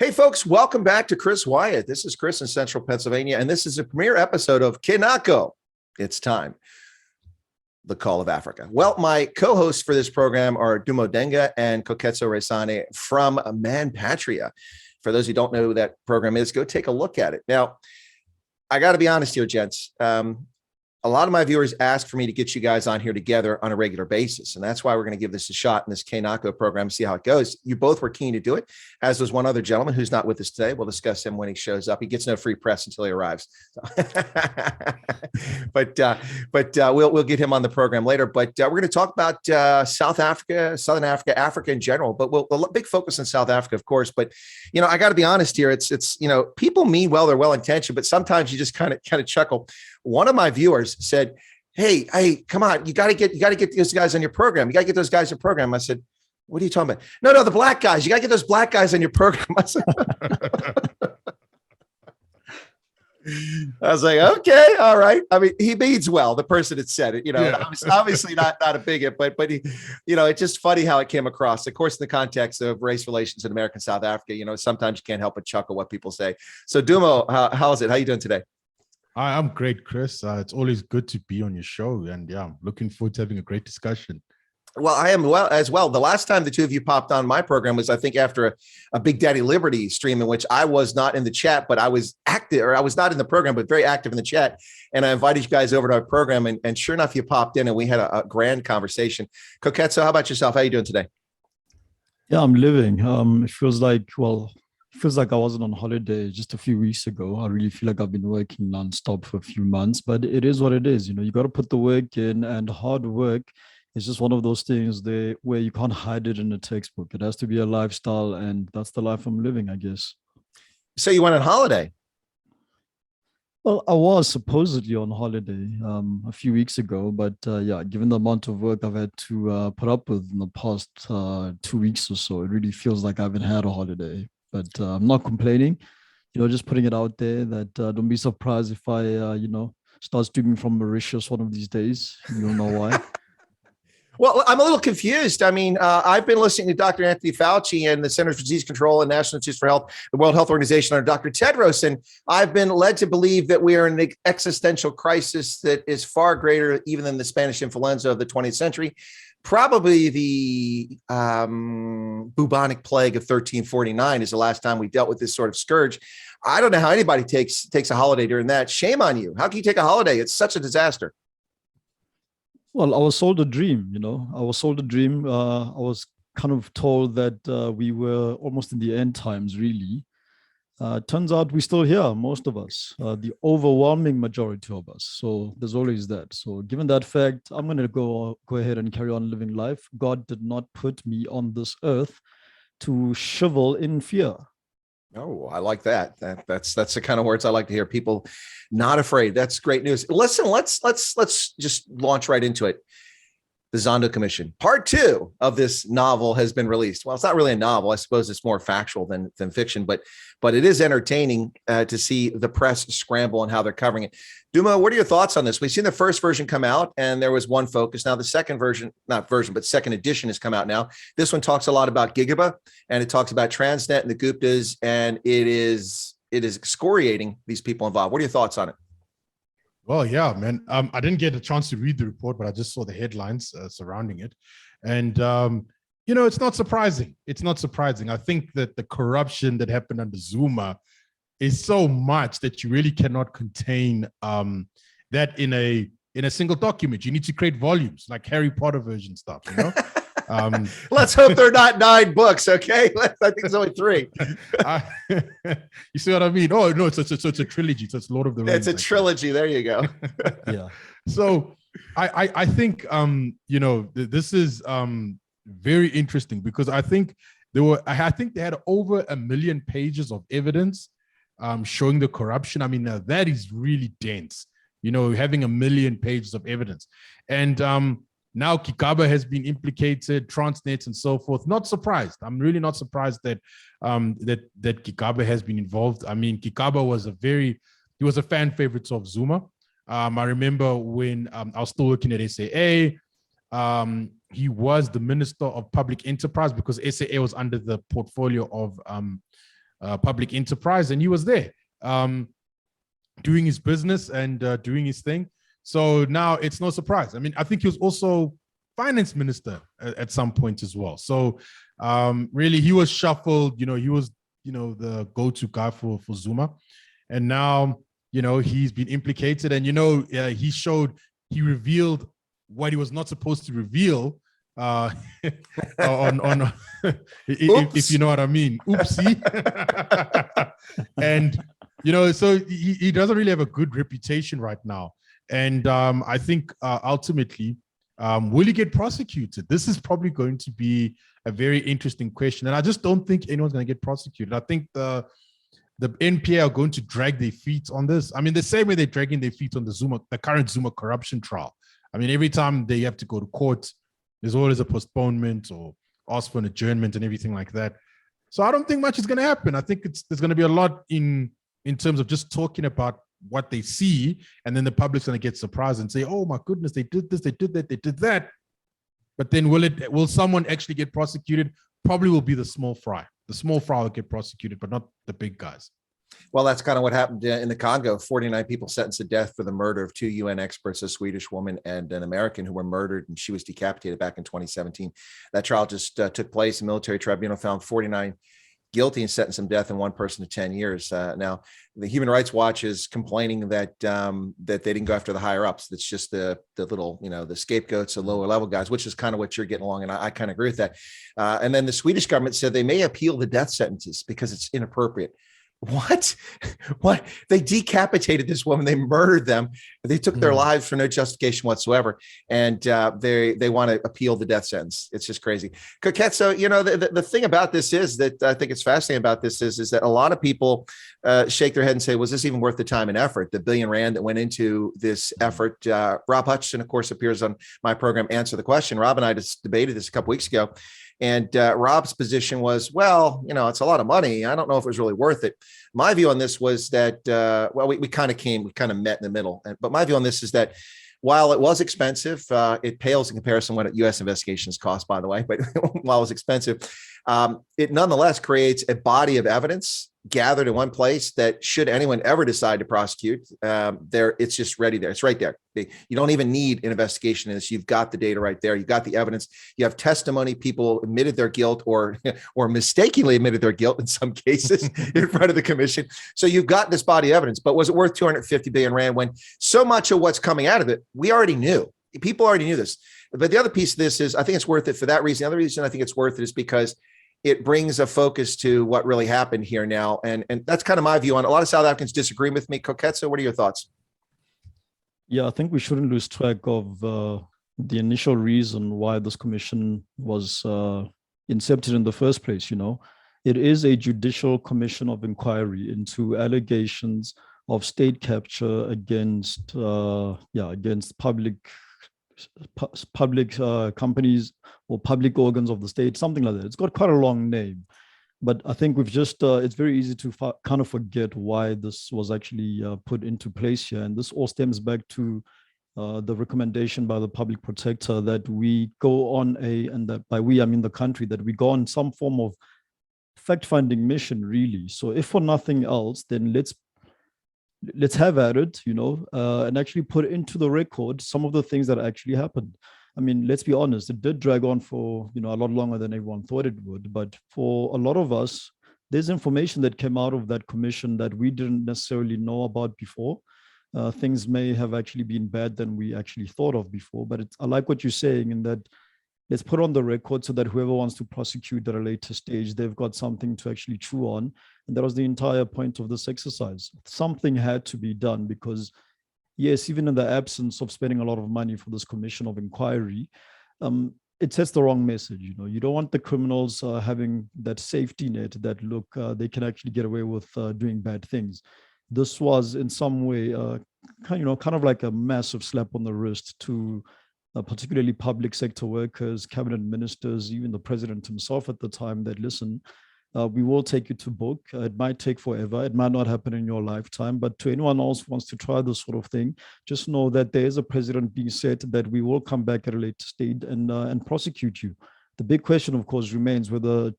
Hey, folks, welcome back to Chris Wyatt. This is Chris in Central Pennsylvania, and this is a premiere episode of Nako. It's time. The Call of Africa. Well, my co-hosts for this program are Dumo and Koketso Resane from Man Patria. For those who don't know who that program is, go take a look at it. Now, I got to be honest here, gents. A lot of my viewers ask for me to get you guys on here together on a regular basis. And that's why we're going to give this a shot in this Nako program, see how it goes. You both were keen to do it, as was one other gentleman who's not with us today. We'll discuss him when he shows up. He gets no free press until he arrives. But we'll get him on the program later. But we're going to talk about South Africa, Southern Africa, Africa in general. But we'll big focus on South Africa, of course. But, you know, I got to be honest here. It's people mean well, they're well-intentioned, but sometimes you just kind of chuckle. One of my viewers said, hey, come on, you got to get those guys on your program. You got to get those guys on your program. I said, what are you talking about? No, the black guys. You got to get those black guys on your program. I was like, okay, all right. I mean, he means well, the person that said it, obviously not a bigot, but he, it's just funny how it came across. Of course, in the context of race relations in America and South Africa, sometimes you can't help but chuckle what people say. So Dumo, how's it? How you doing today? I'm great, Chris. It's always good to be on your show. And yeah, I'm looking forward to having a great discussion. Well, I am as well. The last time the two of you popped on my program was, I think, after a Big Daddy Liberty stream in which I was not in the chat, but I was active, or I was not in the program, but very active in the chat. And I invited you guys over to our program. And sure enough, you popped in and we had a grand conversation. Koketso, how about yourself? How are you doing today? Yeah, I'm living. It feels like I wasn't on holiday just a few weeks ago. I really feel like I've been working nonstop for a few months, but it is what it is. You got to put the work in, and hard work is just one of those things where you can't hide it in a textbook. It has to be a lifestyle, and that's the life I'm living, I guess. So you went on holiday? Well, I was supposedly on holiday a few weeks ago, but given the amount of work I've had to put up with in the past 2 weeks or so, it really feels like I haven't had a holiday. But I'm not complaining, just putting it out there that don't be surprised if I, start streaming from Mauritius one of these days. You'll know why. Well, I'm a little confused. I mean, I've been listening to Dr. Anthony Fauci and the Centers for Disease Control and National Institutes for Health, the World Health Organization, under Dr. Tedros, and I've been led to believe that we are in an existential crisis that is far greater even than the Spanish influenza of the 20th century. Probably the bubonic plague of 1349 is the last time we dealt with this sort of scourge. I don't know how anybody takes a holiday during that. Shame on you. How can you take a holiday? It's such a disaster. Well, I was sold a dream, I was sold a dream. I was kind of told that we were almost in the end times, really. Turns out we're still here, most of us, the overwhelming majority of us. So there's always that. So given that fact, I'm going to go ahead and carry on living life. God did not put me on this earth to shrivel in fear. Oh, I like that. That's the kind of words I like to hear. People not afraid. That's great news. Listen, let's just launch right into it. The Zondo Commission. Part 2 of this novel has been released. Well, it's not really a novel. I suppose it's more factual than fiction, but it is entertaining to see the press scramble and how they're covering it. Dumo, what are your thoughts on this? We've seen the first version come out and there was one focus. Now the second second edition has come out now. This one talks a lot about Gigaba, and it talks about Transnet and the Guptas, and it is excoriating these people involved. What are your thoughts on it? Well, yeah, man. I didn't get a chance to read the report, but I just saw the headlines surrounding it. And, it's not surprising. It's not surprising. I think that the corruption that happened under Zuma is so much that you really cannot contain that in a single document. You need to create volumes, like Harry Potter version stuff, Let's hope they're not 9 books, okay? I think it's only 3. You see what I mean? Oh no, it's a trilogy. So it's Lord of the Rings. It's a trilogy. There you go. Yeah. So I think this is very interesting, because I think they had over 1 million pages of evidence showing the corruption. I mean, that is really dense. Having 1 million pages of evidence, and now Gigaba has been implicated, Transnet and so forth. Not surprised. I'm really not surprised that that Gigaba has been involved. I mean, Gigaba was he was a fan favorite of Zuma. I remember when I was still working at SAA, he was the Minister of Public Enterprise, because SAA was under the portfolio of public enterprise, and he was there doing his business and doing his thing. So now it's no surprise. I mean, I think he was also finance minister at some point as well. So really, he was shuffled. He was the go-to guy for Zuma, and now he's been implicated. And he revealed what he was not supposed to reveal on if you know what I mean. Oopsie. And so he doesn't really have a good reputation right now. And I think ultimately, will he get prosecuted? This is probably going to be a very interesting question. And I just don't think anyone's going to get prosecuted. I think the NPA are going to drag their feet on this. I mean, the same way they're dragging their feet on the current Zuma corruption trial. I mean, every time they have to go to court, there's always a postponement or ask for an adjournment and everything like that. So I don't think much is going to happen. I think there's going to be a lot in terms of just talking about what they see, and then the public's going to get surprised and say, oh my goodness, they did this, they did that, they did that. But then will someone actually get prosecuted? Probably will be the small fry. The small fry will get prosecuted, but not the big guys. Well, that's kind of what happened in the Congo. 49 people sentenced to death for the murder of 2 UN experts, a Swedish woman and an American, who were murdered, and she was decapitated back in 2017. That trial just took place. The military tribunal found 49 guilty and sentenced them to death and one person to 10 years. Now, the Human Rights Watch is complaining that that they didn't go after the higher ups. That's just the little, the scapegoats, the lower level guys, which is kind of what you're getting along. And I kind of agree with that. And then the Swedish government said they may appeal the death sentences because it's inappropriate. What? They decapitated this woman. They murdered them. They took their lives for no justification whatsoever. And they want to appeal the death sentence. It's just crazy. Koketso, the thing about this is that I think it's fascinating about this is that a lot of people shake their head and say, was this even worth the time and effort? The R1 billion that went into this effort. Rob Hutchison, of course, appears on my program, Answer the Question. Rob and I just debated this a couple weeks ago. And Rob's position was, well, it's a lot of money. I don't know if it was really worth it. My view on this was that, we kind of met in the middle. But my view on this is that while it was expensive, it pales in comparison to what U.S. investigations cost, by the way. But while it was expensive, it nonetheless creates a body of evidence gathered in one place that, should anyone ever decide to prosecute, it's just ready there. It's right there. You don't even need an investigation in this. You've got the data right there. You've got the evidence. You have testimony. People admitted their guilt or mistakenly admitted their guilt in some cases in front of the commission. So you've got this body of evidence. But was it worth 250 billion rand when so much of what's coming out of it, we already knew? People already knew this. But the other piece of this is, I think it's worth it for that reason. The other reason I think it's worth it is because it brings a focus to what really happened here now. And that's kind of my view on it. A lot of South Africans disagree with me. Koketso, what are your thoughts? Yeah, I think we shouldn't lose track of the initial reason why this commission was incepted in the first place. It is a judicial commission of inquiry into allegations of state capture against public companies or public organs of the state, something like that. It's got quite a long name, but I think we've just, it's very easy to kind of forget why this was actually put into place here. And this all stems back to the recommendation by the public protector that we go on and that by we, I mean the country, that we go on some form of fact-finding mission, really. So if for nothing else, then let's have at it, and actually put into the record some of the things that actually happened. I mean, let's be honest, it did drag on for, a lot longer than everyone thought it would. But for a lot of us, there's information that came out of that commission that we didn't necessarily know about before. Things may have actually been bad than we actually thought of before. But I like what you're saying in that let's put on the record so that whoever wants to prosecute at a later stage, they've got something to actually chew on. And that was the entire point of this exercise. Something had to be done because, yes, even in the absence of spending a lot of money for this commission of inquiry, it sets the wrong message. You don't want the criminals having that safety net that, look, they can actually get away with doing bad things. This was in some way, kind of like a massive slap on the wrist to particularly public sector workers, cabinet ministers, even the president himself at the time, that, listen, we will take you to book. It might take forever. It might not happen in your lifetime. But to anyone else who wants to try this sort of thing, just know that there is a president being set that we will come back at a later stage and prosecute you. The big question, of course, remains whether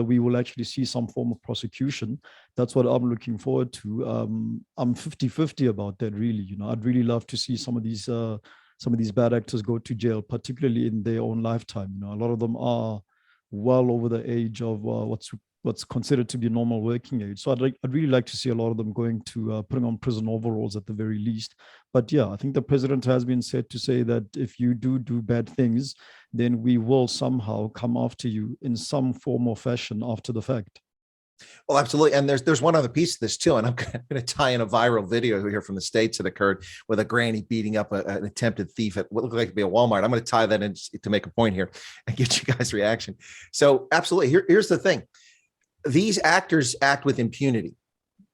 we will actually see some form of prosecution. That's what I'm looking forward to. I'm 50-50 about that, really. I'd really love to see some of these bad actors go to jail, particularly in their own lifetime. A lot of them are well over the age of what's considered to be normal working age. So I'd really like to see a lot of them going to putting on prison overalls at the very least. But yeah, I think the president has been said to say that if you do bad things, then we will somehow come after you in some form or fashion after the fact. Well, absolutely. And there's one other piece of this too. And I'm going to tie in a viral video here from the States that occurred with a granny beating up an attempted thief at what looked like to be a Walmart. I'm going to tie that in to make a point here and get you guys' reaction. So absolutely. Here's the thing. These actors act with impunity.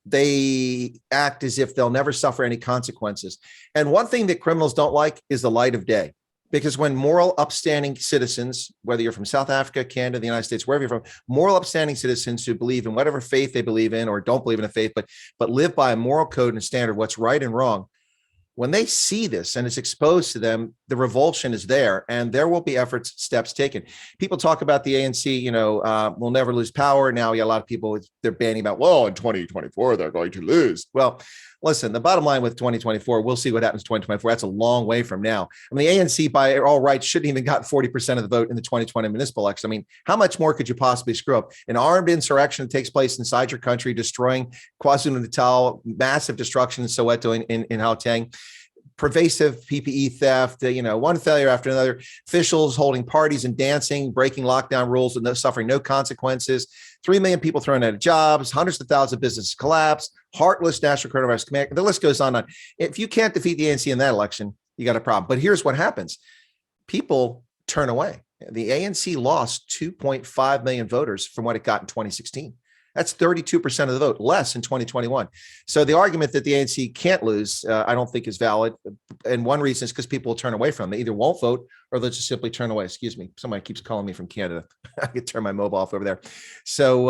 They act as if they'll never suffer any consequences. And one thing that criminals don't like is the light of day. Because when moral, upstanding citizens, whether you're from South Africa, Canada, the United States, wherever you're from, moral, upstanding citizens who believe in whatever faith they believe in or don't believe in a faith, but live by a moral code and standard, what's right and wrong, when they see this and it's exposed to them, the revulsion is there, and there will be steps taken. People talk about the ANC, will never lose power. Now, a lot of people, they're banning about, well, in 2024, they're going to lose. Well, listen, the bottom line with 2024, we'll see what happens in 2024. That's a long way from now. I mean, the ANC, by all rights, shouldn't even got 40% of the vote in the 2020 municipal election. I mean, how much more could you possibly screw up? An armed insurrection takes place inside your country, destroying KwaZulu-Natal, massive destruction in Soweto, in Gauteng. Pervasive PPE theft, one failure after another, officials holding parties and dancing, breaking lockdown rules and suffering no consequences, 3 million people thrown out of jobs, hundreds of thousands of businesses collapse, heartless national coronavirus command. The list goes on. If you can't defeat the ANC in that election, you got a problem. But here's what happens. People turn away. The ANC lost 2.5 million voters from what it got in 2016. That's 32% of the vote, less in 2021. So the argument that the ANC can't lose, I don't think is valid. And one reason is because people will turn away from them. They either won't vote or they'll just simply turn away. Excuse me. Somebody keeps calling me from Canada. I could turn my mobile off over there. So,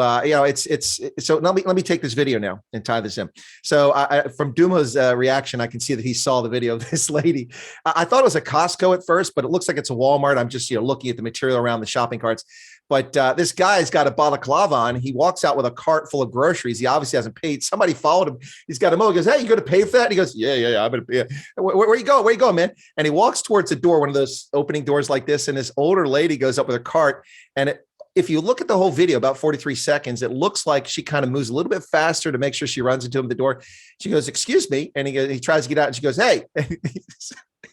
so let me take this video now and tie this in. So from Dumo's reaction, I can see that he saw the video of this lady. I thought it was a Costco at first, but it looks like it's a Walmart. I'm just, looking at the material around the shopping carts. But this guy's got a balaclava on. He walks out with a cart full of groceries. He obviously hasn't paid. Somebody followed him. He's got a mo. He goes, "Hey, you going to pay for that?" And he goes, "Yeah. I'm going to pay. Where you going? Where you going, man?" And he walks towards the door, one of those opening doors like this. And this older lady goes up with her cart. And if you look at the whole video, about 43 seconds, it looks like she kind of moves a little bit faster to make sure she runs into him at the door. She goes, "Excuse me." And he tries to get out. And she goes, "Hey."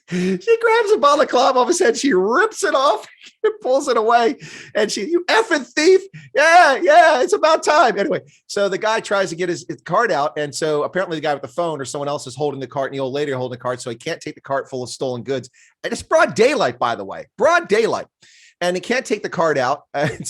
She grabs a balaclava off his head. She rips it off and pulls it away. And "You effing thief. Yeah, it's about time." Anyway, so the guy tries to get his cart out. And so apparently the guy with the phone or someone else is holding the cart, and the old lady holding the cart. So he can't take the cart full of stolen goods. And it's broad daylight, by the way, broad daylight. And he can't take the cart out. And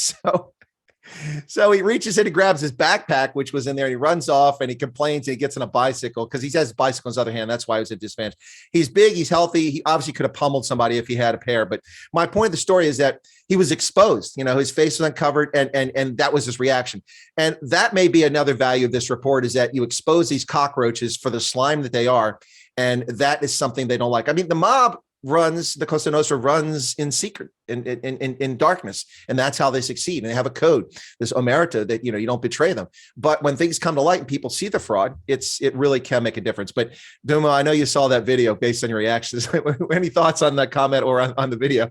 so he reaches in and grabs his backpack, which was in there. And he runs off and he complains. And he gets on a bicycle because he has a bicycle on his other hand. That's why he was a disadvantage. He's big. He's healthy. He obviously could have pummeled somebody if he had a pair. But my point of the story is that he was exposed. His face was uncovered, and that was his reaction. And that may be another value of this report, is that you expose these cockroaches for the slime that they are. And that is something they don't like. I mean, the mob the Cosa Nostra runs in secret, in darkness, and that's how they succeed. And they have a code, this omerta, that you don't betray them. But when things come to light and people see the fraud, it really can make a difference. But Dumo, I know you saw that video. Based on your reactions, any thoughts on that comment or on the video?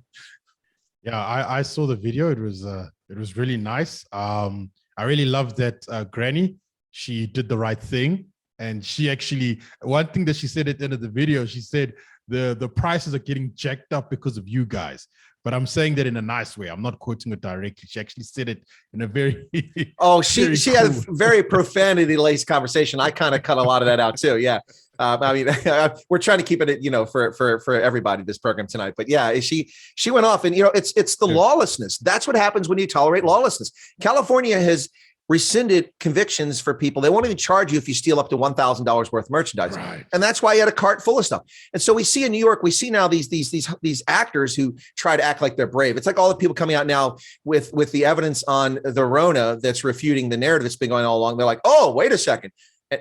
Yeah, I saw the video. It was really nice. I really loved that granny. She did the right thing, and she actually, one thing that she said at the end of the video, she said, the prices are getting jacked up because of you guys. But I'm saying that in a nice way. I'm not quoting it directly. She actually said it in a very she had a very profanity-laced conversation. I kind of cut a lot of that out too. Yeah. We're trying to keep it, for everybody, this program tonight. But yeah, she went off, and it's the lawlessness. That's what happens when you tolerate lawlessness. California has rescinded convictions for people. They won't even charge you if you steal up to $1,000 worth of merchandise. Right. And that's why you had a cart full of stuff. And so we see in New York, we see now these actors who try to act like they're brave. It's like all the people coming out now with the evidence on the Rona that's refuting the narrative that's been going all along. They're like, "Oh, wait a second.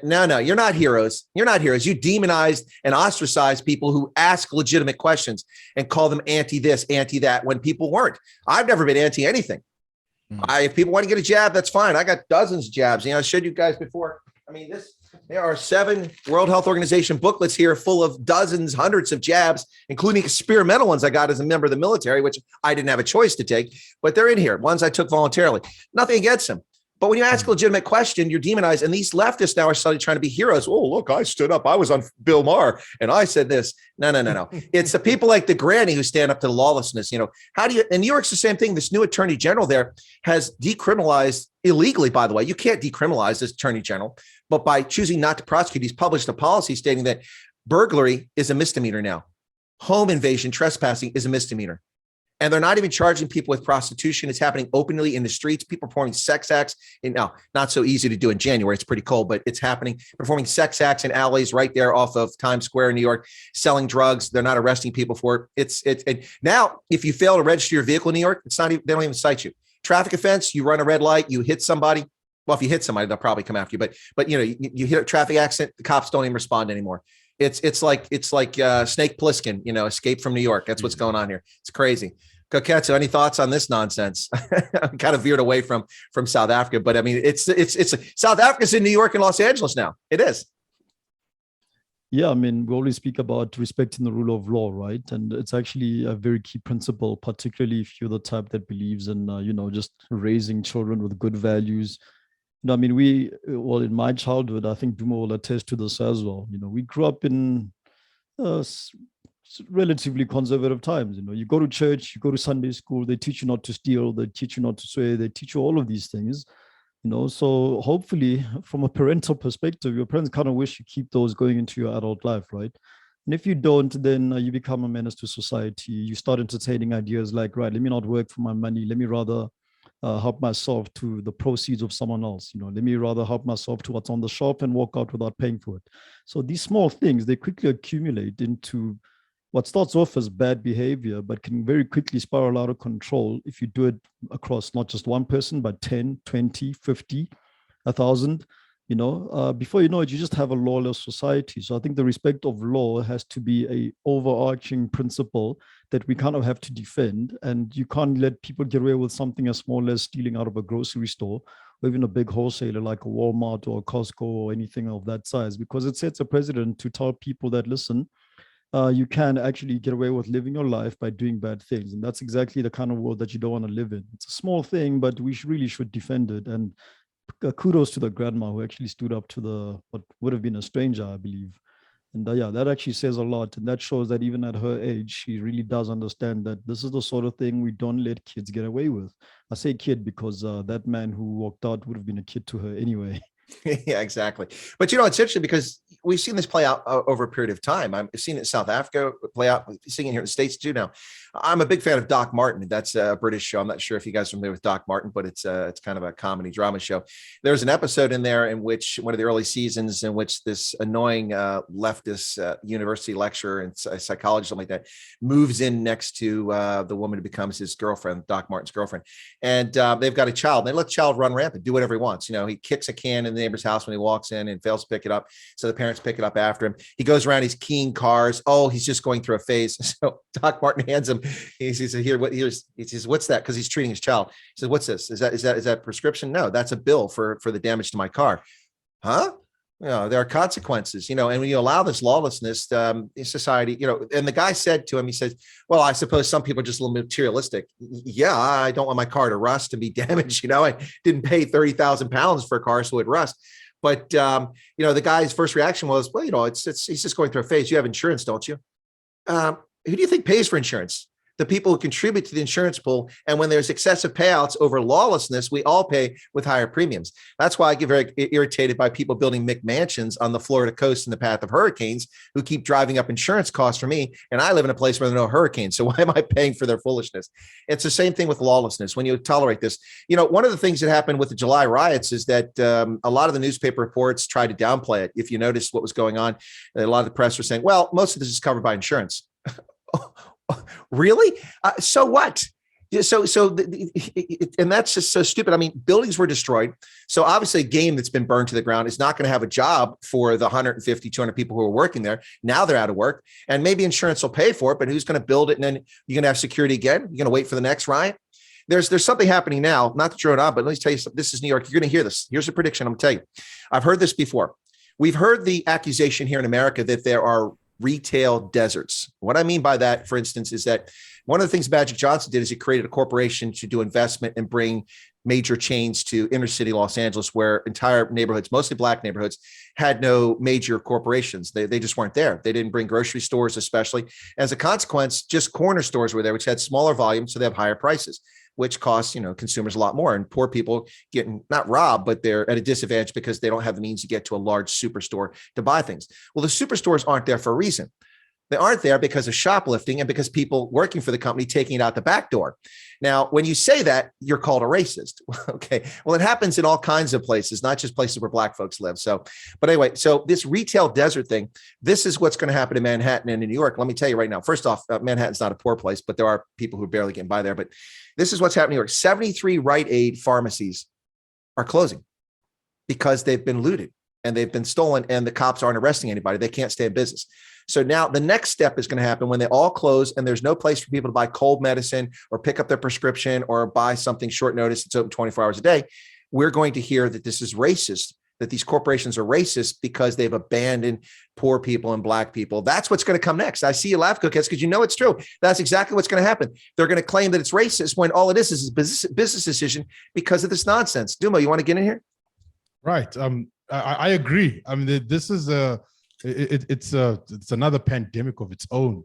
No, you're not heroes. You're not heroes. You demonized and ostracized people who ask legitimate questions and call them anti this, anti that when people weren't. I've never been anti anything. If people want to get a jab, that's fine. I got dozens of jabs. I showed you guys before. I mean, there are 7 World Health Organization booklets here full of dozens, hundreds of jabs, including experimental ones I got as a member of the military, which I didn't have a choice to take, but they're in here. Ones I took voluntarily. Nothing against them. But when you ask a legitimate question, you're demonized. And these leftists now are suddenly trying to be heroes. Oh, look, I stood up. I was on Bill Maher and I said this. No. It's the people like the granny who stand up to the lawlessness. How do you, in New York's the same thing. This new attorney general there has decriminalized illegally, by the way. You can't decriminalize this attorney general, but by choosing not to prosecute, he's published a policy stating that burglary is a misdemeanor now. Home invasion, trespassing is a misdemeanor. And they're not even charging people with prostitution. It's happening openly in the streets. People performing sex acts. Now, not so easy to do in January. It's pretty cold, but it's happening. Performing sex acts in alleys right there off of Times Square in New York, selling drugs. They're not arresting people for it. And now, if you fail to register your vehicle in New York, it's not even, they don't even cite you. Traffic offense, you run a red light, you hit somebody. Well, if you hit somebody, they'll probably come after you. But you hit a traffic accident, the cops don't even respond anymore. It's like Snake Plissken, Escape from New York. That's what's going on here. It's crazy. Koketso, any thoughts on this nonsense? I'm kind of veered away from South Africa, but I mean, it's South Africa's in New York and Los Angeles now. It is. Yeah, I mean, we always speak about respecting the rule of law, right? And it's actually a very key principle, particularly if you're the type that believes in, just raising children with good values. I mean, in my childhood, I think Dumo will attest to this as well. We grew up in relatively conservative times. You go to church, you go to Sunday school, they teach you not to steal, they teach you not to swear, they teach you all of these things. So hopefully from a parental perspective, your parents kind of wish you keep those going into your adult life, right? And if you don't, then you become a menace to society. You start entertaining ideas like, right, let me not work for my money, let me rather help myself to the proceeds of someone else. Let me rather help myself to what's on the shelf and walk out without paying for it. So these small things, they quickly accumulate into what starts off as bad behavior, but can very quickly spiral out of control if you do it across not just one person, but 10, 20, 50, 1,000. Before you know it, you just have a lawless society. So I think the respect of law has to be a overarching principle that we kind of have to defend. And you can't let people get away with something as small as stealing out of a grocery store, or even a big wholesaler like a Walmart or a Costco or anything of that size, because it sets a precedent to tell people that, listen, you can actually get away with living your life by doing bad things. And that's exactly the kind of world that you don't want to live in. It's a small thing, but we really should defend it. And kudos to the grandma who actually stood up to what would have been a stranger, I believe. And that actually says a lot. And that shows that even at her age, she really does understand that this is the sort of thing we don't let kids get away with. I say kid because that man who walked out would have been a kid to her anyway. Yeah, exactly. But it's interesting because we've seen this play out over a period of time. I've seen it in South Africa play out, seeing it here in the States too now. I'm a big fan of Doc Martin. That's a British show. I'm not sure if you guys are familiar with Doc Martin, but it's kind of a comedy drama show. There's an episode in there in which one of the early seasons in which this annoying leftist university lecturer and psychologist, something like that, moves in next to the woman who becomes his girlfriend, Doc Martin's girlfriend. And they've got a child. They let the child run rampant, do whatever he wants. He kicks a can in the neighbor's house when he walks in and fails to pick it up. So the parents pick it up after him. He goes around, he's keying cars. Oh, he's just going through a phase. So Doc Martin hands him, he says, he says, what's that? Because he's treating his child. He says, what's this? Is that prescription? No, that's a bill for the damage to my car. Huh? There are consequences, and when you allow this lawlessness in society, and the guy said to him, he says, well, I suppose some people are just a little materialistic. Yeah, I don't want my car to rust and be damaged. I didn't pay 30,000 pounds for a car, so it rust. But, the guy's first reaction was, well, he's just going through a phase. You have insurance, don't you? Who do you think pays for insurance? The people who contribute to the insurance pool. And when there's excessive payouts over lawlessness, we all pay with higher premiums. That's why I get very irritated by people building McMansions on the Florida coast in the path of hurricanes who keep driving up insurance costs for me. And I live in a place where there are no hurricanes. So why am I paying for their foolishness? It's the same thing with lawlessness. When you tolerate this, one of the things that happened with the July riots is that a lot of the newspaper reports tried to downplay it. If you notice what was going on, a lot of the press were saying, well, most of this is covered by insurance. Really? So what? Yeah, and that's just so stupid. I mean, buildings were destroyed. So obviously a game that's been burned to the ground is not going to have a job for the 150, 200 people who are working there. Now they're out of work, and maybe insurance will pay for it, but who's going to build it? And then you're going to have security again. You're going to wait for the next riot. There's something happening now, not to throw it on, but let me tell you something. This is New York. You're going to hear this. Here's a prediction. I'm going to tell you. I've heard this before. We've heard the accusation here in America that there are retail deserts. What I mean by that, for instance, is that one of the things Magic Johnson did is he created a corporation to do investment and bring major chains to inner city Los Angeles, where entire neighborhoods, mostly black neighborhoods, had no major corporations. They just weren't there. They didn't bring grocery stores, especially. As a consequence, just corner stores were there, which had smaller volume, so they have higher prices, which costs, consumers a lot more. And poor people getting not robbed, but they're at a disadvantage because they don't have the means to get to a large superstore to buy things. Well, the superstores aren't there for a reason. They aren't there because of shoplifting and because people working for the company taking it out the back door. Now, when you say that, you're called a racist. Okay. Well, it happens in all kinds of places, not just places where black folks live. But anyway, so this retail desert thing, this is what's going to happen in Manhattan and in New York. Let me tell you right now. First off, Manhattan's not a poor place, but there are people who are barely getting by there. But this is what's happening in New York. 73 Rite Aid pharmacies are closing because they've been looted and they've been stolen, and the cops aren't arresting anybody. They can't stay in business. So now the next step is going to happen when they all close and there's no place for people to buy cold medicine or pick up their prescription or buy something short notice. It's open 24 hours a day. We're going to hear that this is racist, that these corporations are racist because they've abandoned poor people and black people. That's what's going to come next. I see you laugh, Koketso, because it's true. That's exactly what's going to happen. They're going to claim that it's racist when all it is a business decision because of this nonsense. Dumo, you want to get in here? Right. I agree. I mean, this is it's another pandemic of its own.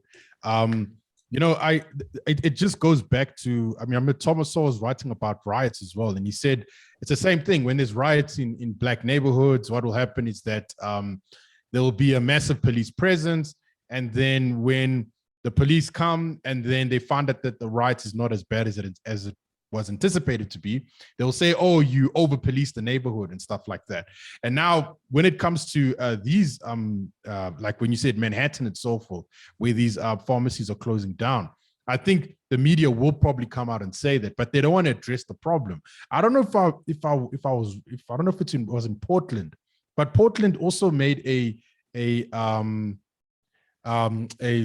It just goes back to, I mean, Thomas Sowell was writing about riots as well, and he said it's the same thing. When there's riots in black neighborhoods, what will happen is that there will be a massive police presence, and then when the police come and then they find out that the riots is not as bad as it was anticipated to be, they'll say, oh, you over-policed the neighborhood and stuff like that. And now when it comes to these, like when you said Manhattan and so forth, where these pharmacies are closing down, I think the media will probably come out and say that, but they don't want to address the problem. I don't know if I don't know if it was in Portland, but Portland also made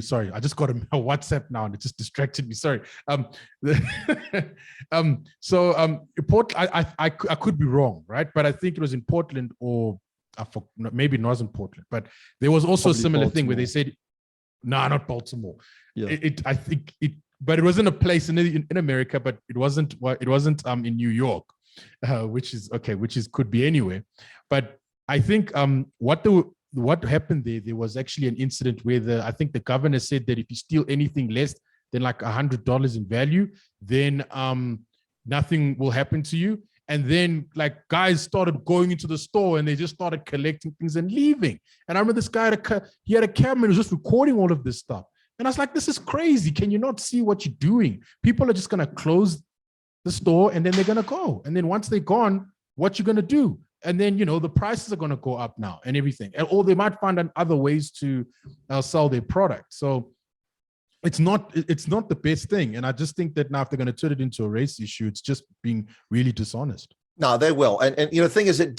sorry, I just got a WhatsApp now and it just distracted me. Sorry. I could be wrong, right? But I think it was in Portland, or maybe it wasn't Portland, but there was also probably a similar thing where they said, no, not Baltimore. Yeah. But it was in a place in America, but it wasn't in New York, which could be anywhere. But I think what happened there was actually an incident where I think the governor said that if you steal anything less than like $100 in value, then nothing will happen to you. And then like guys started going into the store and they just started collecting things and leaving. And I remember this guy he had a camera and was just recording all of this stuff. And I was like, this is crazy. Can you not see what you're doing? People are just going to close the store and then they're going to go. And then once they're gone, what you going to do? And then, the prices are going to go up now and everything. Or they might find other ways to sell their product. So it's not the best thing. And I just think that now if they're going to turn it into a race issue, it's just being really dishonest. No, they will. And the thing is, it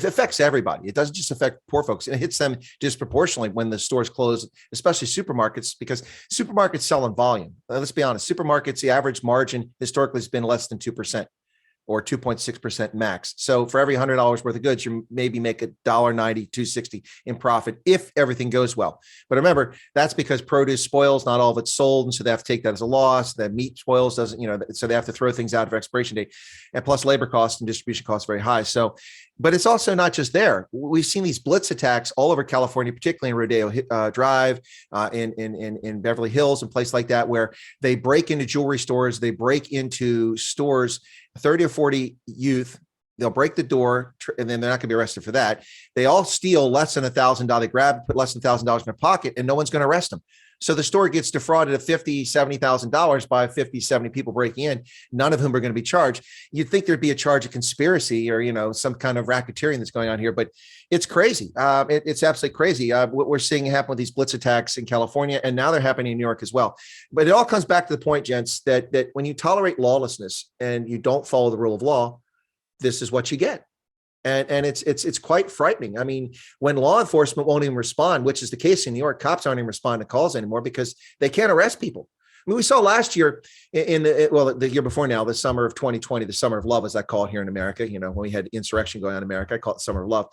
affects everybody. It doesn't just affect poor folks. It hits them disproportionately when the stores close, especially supermarkets, because supermarkets sell in volume. Let's be honest. Supermarkets, the average margin historically has been less than 2%. Or 2.6% max. So for every $100 worth of goods, you maybe make $1.90, $2.60 in profit if everything goes well. But remember, that's because produce spoils, not all of it's sold, and so they have to take that as a loss. The meat spoils, doesn't, so they have to throw things out of expiration date, and plus labor costs and distribution costs very high. So, but it's also not just there. We've seen these blitz attacks all over California, particularly in Rodeo Drive, in Beverly Hills and places like that, where they break into jewelry stores, they break into stores. 30 or 40 youth, they'll break the door and then they're not going to be arrested for that. They all steal less than $1,000. They grab, put less than $1,000 in their pocket and no one's going to arrest them. So the store gets defrauded of $50,000, $70,000 by 50, 70 people breaking in, none of whom are going to be charged. You'd think there'd be a charge of conspiracy or, some kind of racketeering that's going on here, but it's crazy. It's absolutely crazy. What we're seeing happen with these blitz attacks in California, and now they're happening in New York as well. But it all comes back to the point, gents, that when you tolerate lawlessness and you don't follow the rule of law, this is what you get. And it's quite frightening. I mean, when law enforcement won't even respond, which is the case in New York, cops aren't even responding to calls anymore because they can't arrest people. I mean, we saw last year the year before now, the summer of 2020, the summer of love, as I call it here in America, when we had insurrection going on in America, I call it the summer of love.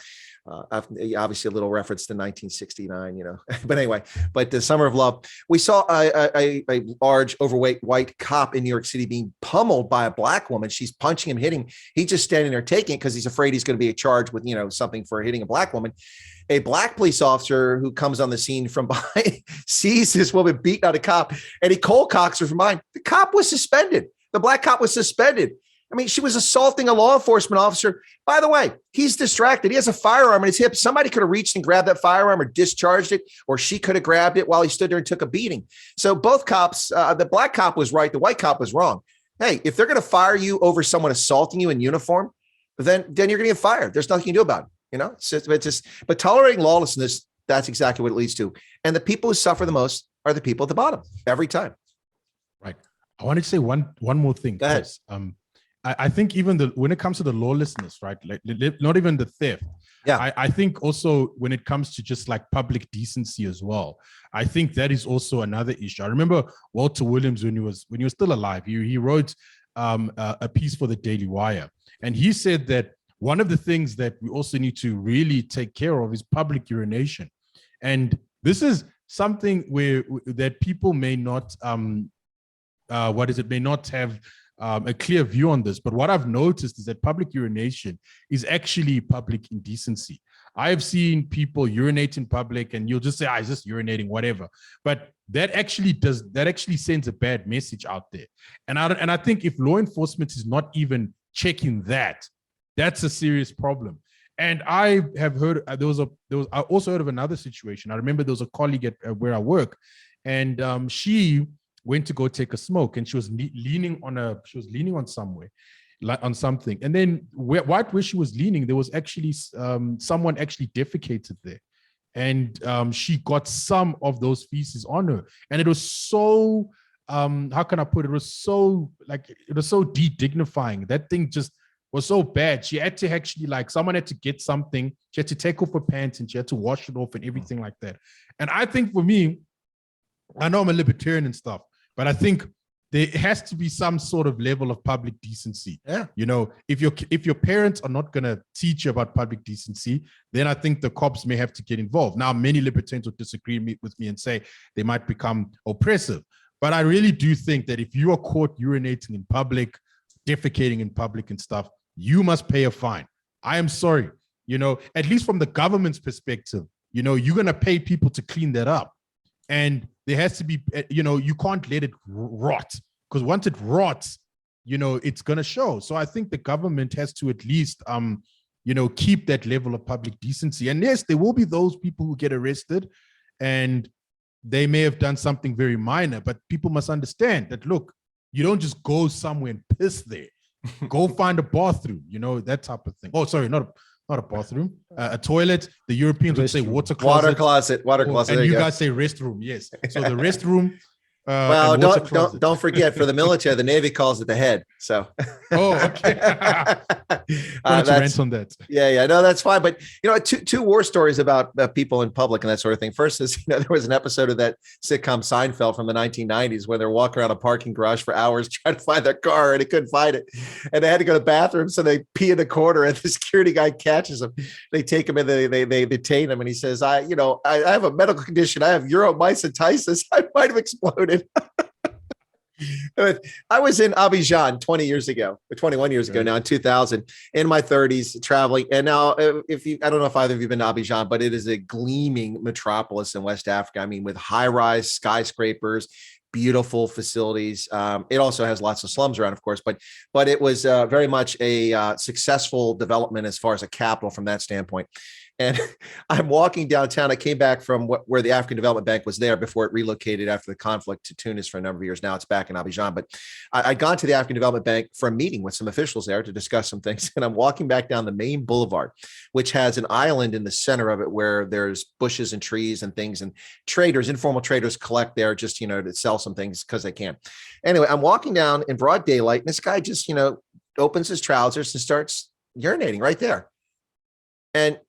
Obviously a little reference to 1969, but anyway, but the summer of love, we saw a large, overweight white cop in New York City being pummeled by a black woman. She's punching him, hitting. He's just standing there taking it because he's afraid he's going to be charged with, something for hitting a black woman. A black police officer who comes on the scene from behind sees this woman beating out a cop, and he cold cocks her from behind. The cop was suspended. The black cop was suspended. I mean, she was assaulting a law enforcement officer. By the way, he's distracted. He has a firearm in his hip. Somebody could have reached and grabbed that firearm or discharged it, or she could have grabbed it while he stood there and took a beating. So both cops, the black cop was right. The white cop was wrong. Hey, if they're going to fire you over someone assaulting you in uniform, then you're going to get fired. There's nothing you can do about it. But tolerating lawlessness, that's exactly what it leads to. And the people who suffer the most are the people at the bottom every time. Right. I wanted to say one more thing. Go ahead. Chris. I think even when it comes to the lawlessness, right? Like not even the theft. Yeah. I think also when it comes to just like public decency as well, I think that is also another issue. I remember Walter Williams when he was still alive. He wrote a piece for the Daily Wire, and he said that one of the things that we also need to really take care of is public urination, and this is something that people may not may not have a clear view on this, but what I've noticed is that public urination is actually public indecency. I've seen people urinate in public, and you'll just say, "It's just urinating, whatever." But that actually sends a bad message out there. And I think if law enforcement is not even checking that, that's a serious problem. And I have heard I also heard of another situation. I remember there was a colleague at where I work, and she went to go take a smoke, and she was leaning on somewhere, like on something. And then where she was leaning, there was actually someone actually defecated there, and she got some of those feces on her. And it was so how can I put it? It was so de-dignifying. That thing just was so bad. She had to actually, someone had to get something. She had to take off her pants and she had to wash it off and everything like that. And I think for me, I know I'm a libertarian and stuff, but I think there has to be some sort of level of public decency. Yeah. If your parents are not going to teach you about public decency, then I think the cops may have to get involved. Now, many libertarians will disagree with me and say they might become oppressive. But I really do think that if you are caught urinating in public, defecating in public and stuff, you must pay a fine. I am sorry. At least from the government's perspective, you're going to pay people to clean that up. And there has to be, you can't let it rot, because once it rots, it's going to show. So I think the government has to at least, keep that level of public decency. And yes, there will be those people who get arrested and they may have done something very minor, but people must understand that, look, you don't just go somewhere and piss there. Go find a bathroom, that type of thing. Oh, sorry, not a bathroom, a toilet. The Europeans would say water closet. Water closet. And you guys say restroom. Yes. So the restroom. Well, don't forget, for the military, the Navy calls it the head. So. Oh, okay. Rant on that. Yeah. No, that's fine. But two war stories about people in public and that sort of thing. First is, there was an episode of that sitcom Seinfeld from the 1990s where they're walking around a parking garage for hours trying to find their car, and they couldn't find it, and they had to go to the bathroom, so they pee in the corner, and the security guy catches them. They take him in, they detain him, and he says, I have a medical condition. I have uromycetitis. I might have exploded. I was in Abidjan 21 years ago now, in 2000, in my 30s, traveling. And now I don't know if either of you have been to Abidjan, but it is a gleaming metropolis in West Africa. I mean, with high-rise skyscrapers, beautiful facilities. It also has lots of slums around, of course, but it was very much a successful development as far as a capital from that standpoint. And I'm walking downtown. I came back from where the African Development Bank was there before it relocated after the conflict to Tunis for a number of years. Now it's back in Abidjan. But I'd gone to the African Development Bank for a meeting with some officials there to discuss some things. And I'm walking back down the main boulevard, which has an island in the center of it where there's bushes and trees and things. And traders, informal traders collect there just, to sell some things because they can. Anyway, I'm walking down in broad daylight, and this guy just, opens his trousers and starts urinating right there. And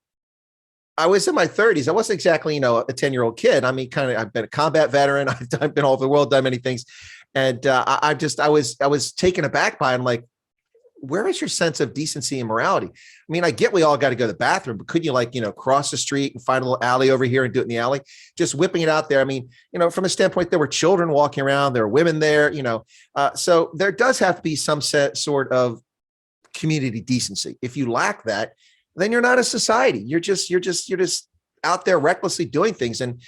I was in my 30s. I wasn't exactly, a 10-year-old kid. I mean, I've been a combat veteran. I've been all over the world, done many things. And I was taken aback by it. I'm like, where is your sense of decency and morality? I mean, I get we all got to go to the bathroom, but couldn't you cross the street and find a little alley over here and do it in the alley? Just whipping it out there. I mean, from a standpoint, there were children walking around, there were women there, so there does have to be some sort of community decency. If you lack that, then you're not a society. You're just out there recklessly doing things. And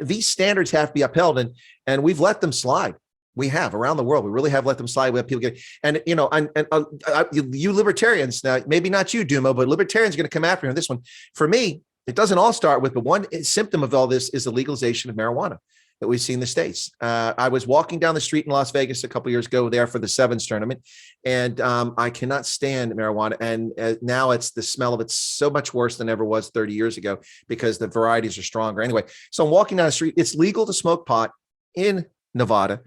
these standards have to be upheld. And we've let them slide. We have around the world. We really have let them slide. We have people get, you libertarians, now, maybe not you, Dumo, but libertarians are going to come after you on this one. For me, it doesn't all start with, but one symptom of all this is the legalization of marijuana that we see in the States. I was walking down the street in Las Vegas a couple of years ago there for the Sevens tournament, and I cannot stand marijuana. And now the smell of it's so much worse than ever was 30 years ago because the varieties are stronger. Anyway, so I'm walking down the street. It's legal to smoke pot in Nevada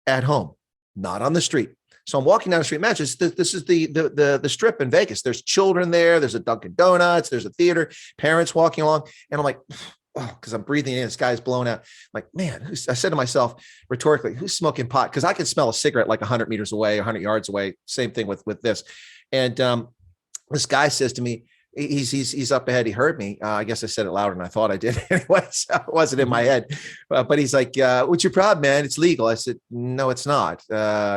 at home, not on the street. So I'm walking down the street. Imagine this is the strip in Vegas. There's children there. There's a Dunkin' Donuts. There's a theater. Parents walking along, and I'm like, oh, because I'm breathing in. The sky's blown out. I'm like, man, I said to myself rhetorically, who's smoking pot? Because I can smell a cigarette like 100 meters away, 100 yards away. Same thing with this. And this guy says to me, he's up ahead. He heard me. I guess I said it louder than I thought I did. Anyway, so it wasn't in my head. But he's like, what's your problem, man? It's legal. I said, no, it's not.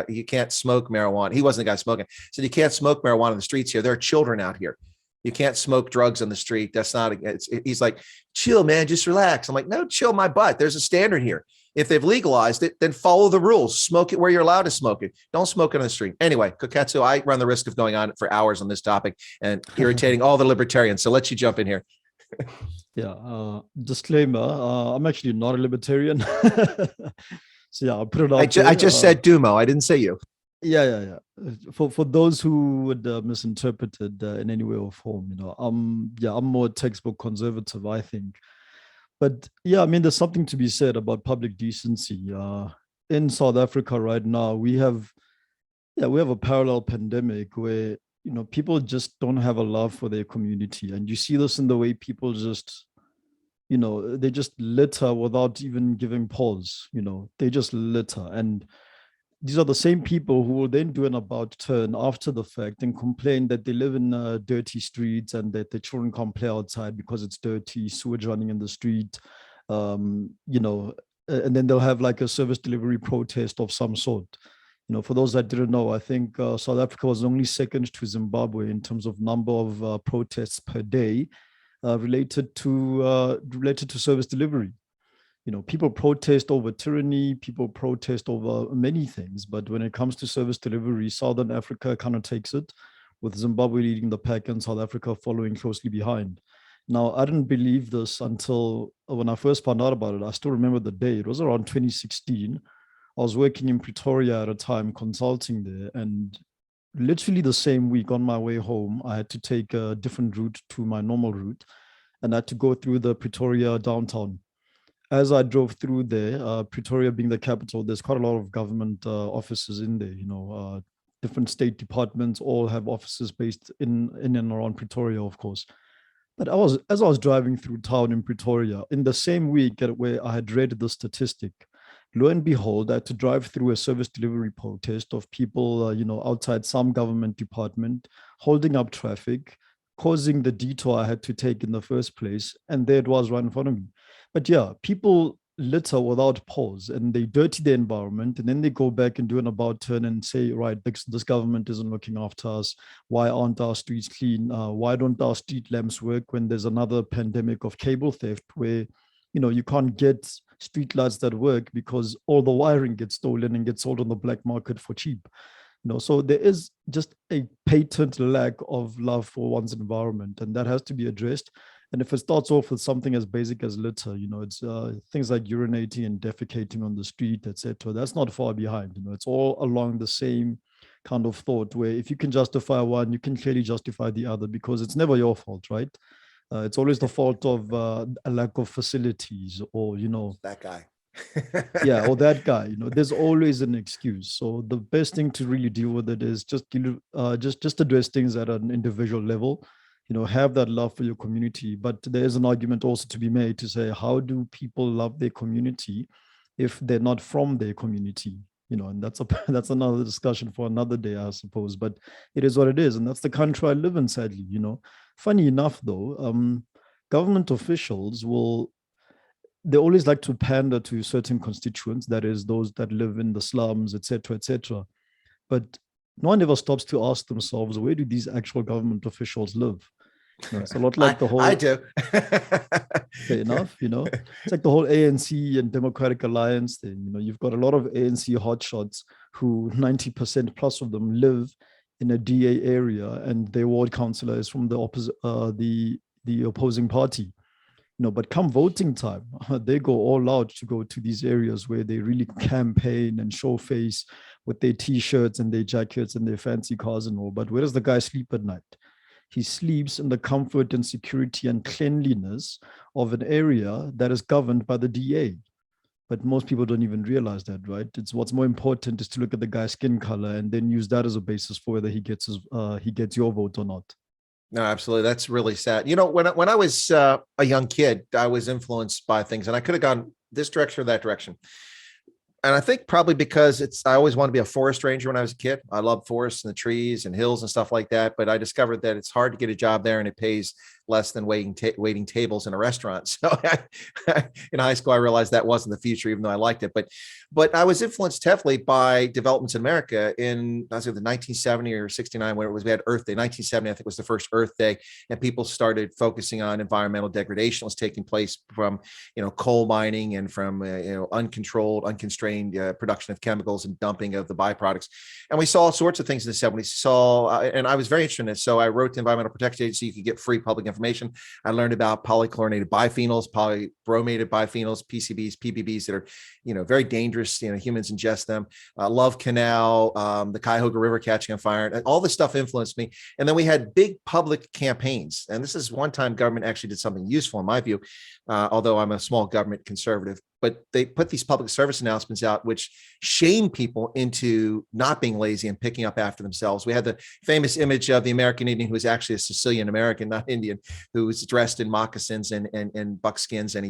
You can't smoke marijuana. He wasn't the guy smoking. He said, you can't smoke marijuana in the streets here. There are children out here. You can't smoke drugs on the street. That's not, he's like, chill, man, just relax. I'm like, no, chill my butt. There's a standard here. If they've legalized it, then follow the rules. Smoke it where you're allowed to smoke it. Don't smoke it on the street. Anyway, Koketso, I run the risk of going on for hours on this topic and irritating all the libertarians. So let you jump in here. Yeah. Disclaimer. I'm actually not a libertarian. So yeah, I'll put it out I just said Dumo. I didn't say you. Yeah. For those who would misinterpret it in any way or form, I'm more textbook conservative, I think. But yeah, I mean, there's something to be said about public decency. In South Africa right now, we have a parallel pandemic where people just don't have a love for their community, and you see this in the way people just, they just litter without even giving pause. They just litter, and these are the same people who will then do an about turn after the fact and complain that they live in dirty streets and that their children can't play outside because it's dirty, sewage running in the street, and then they'll have like a service delivery protest of some sort. For those that didn't know, I think South Africa was only second to Zimbabwe in terms of number of protests per day related to service delivery. People protest over tyranny, people protest over many things, but when it comes to service delivery, Southern Africa kind of takes it, with Zimbabwe leading the pack and South Africa following closely behind. Now, I didn't believe this until when I first found out about it. I still remember the day. It was around 2016. I was working in Pretoria at a time, consulting there, and literally the same week on my way home, I had to take a different route to my normal route, and I had to go through the Pretoria downtown. As I drove through there, Pretoria being the capital, there's quite a lot of government offices in there. Different state departments all have offices based in and around Pretoria, of course. But as I was driving through town in Pretoria, in the same week where I had read the statistic, lo and behold, I had to drive through a service delivery protest of people, outside some government department, holding up traffic, causing the detour I had to take in the first place. And there it was right in front of me. But yeah, people litter without pause and they dirty the environment, and then they go back and do an about turn and say, right, this government isn't looking after us. Why aren't our streets clean? Why don't our street lamps work when there's another pandemic of cable theft where, you can't get street lights that work because all the wiring gets stolen and gets sold on the black market for cheap. So there is just a patent lack of love for one's environment, and that has to be addressed. And if it starts off with something as basic as litter, it's things like urinating and defecating on the street, etc. That's not far behind. It's all along the same kind of thought, where if you can justify one, you can clearly justify the other, because it's never your fault, right? It's always the fault of a lack of facilities, or that guy. yeah, or that guy. There's always an excuse. So the best thing to really deal with it is just address things at an individual level. Have that love for your community. But there is an argument also to be made to say, how do people love their community if they're not from their community? And that's another discussion for another day, I suppose. But it is what it is, and that's the country I live in, sadly. Funny enough, though, government officials they always like to pander to certain constituents, that is, those that live in the slums, etc., etc. But no one ever stops to ask themselves, where do these actual government officials live? It's a lot like the whole. I do. Fair enough. It's like the whole ANC and Democratic Alliance thing. You've got a lot of ANC hotshots who 90% plus of them live in a DA area, and their ward councillor is from the opposing party. But come voting time, they go all out to go to these areas where they really campaign and show face with their T-shirts and their jackets and their fancy cars and all. But where does the guy sleep at night? He sleeps in the comfort and security and cleanliness of an area that is governed by the DA. But most people don't even realize that, right? It's what's more important is to look at the guy's skin color and then use that as a basis for whether he gets your vote or not. No, absolutely. That's really sad. When I was a young kid, I was influenced by things, and I could have gone this direction or that direction. And I think probably because I always wanted to be a forest ranger when I was a kid. I love forests and the trees and hills and stuff like that. But I discovered that it's hard to get a job there, and it pays less than waiting tables in a restaurant. So in high school, I realized that wasn't the future, even though I liked it. But I was influenced heavily by developments in America in, I was the 1970 or 69, when we had Earth Day. 1970, I think, was the first Earth Day, and people started focusing on environmental degradation that was taking place from coal mining and from uncontrolled, unconstrained production of chemicals and dumping of the byproducts. And we saw all sorts of things in the 70s. And I was very interested in it. So I wrote the Environmental Protection Agency. You could get free public information. I learned about polychlorinated biphenyls, polybromated biphenyls, PCBs, PBBs that are, very dangerous. Humans ingest them. Love Canal, the Cuyahoga River catching on fire. And all this stuff influenced me. And then we had big public campaigns. And this is one time government actually did something useful in my view, although I'm a small government conservative. But they put these public service announcements out, which shame people into not being lazy and picking up after themselves. We had the famous image of the American Indian, who was actually a Sicilian American, not Indian, who was dressed in moccasins and buckskins, and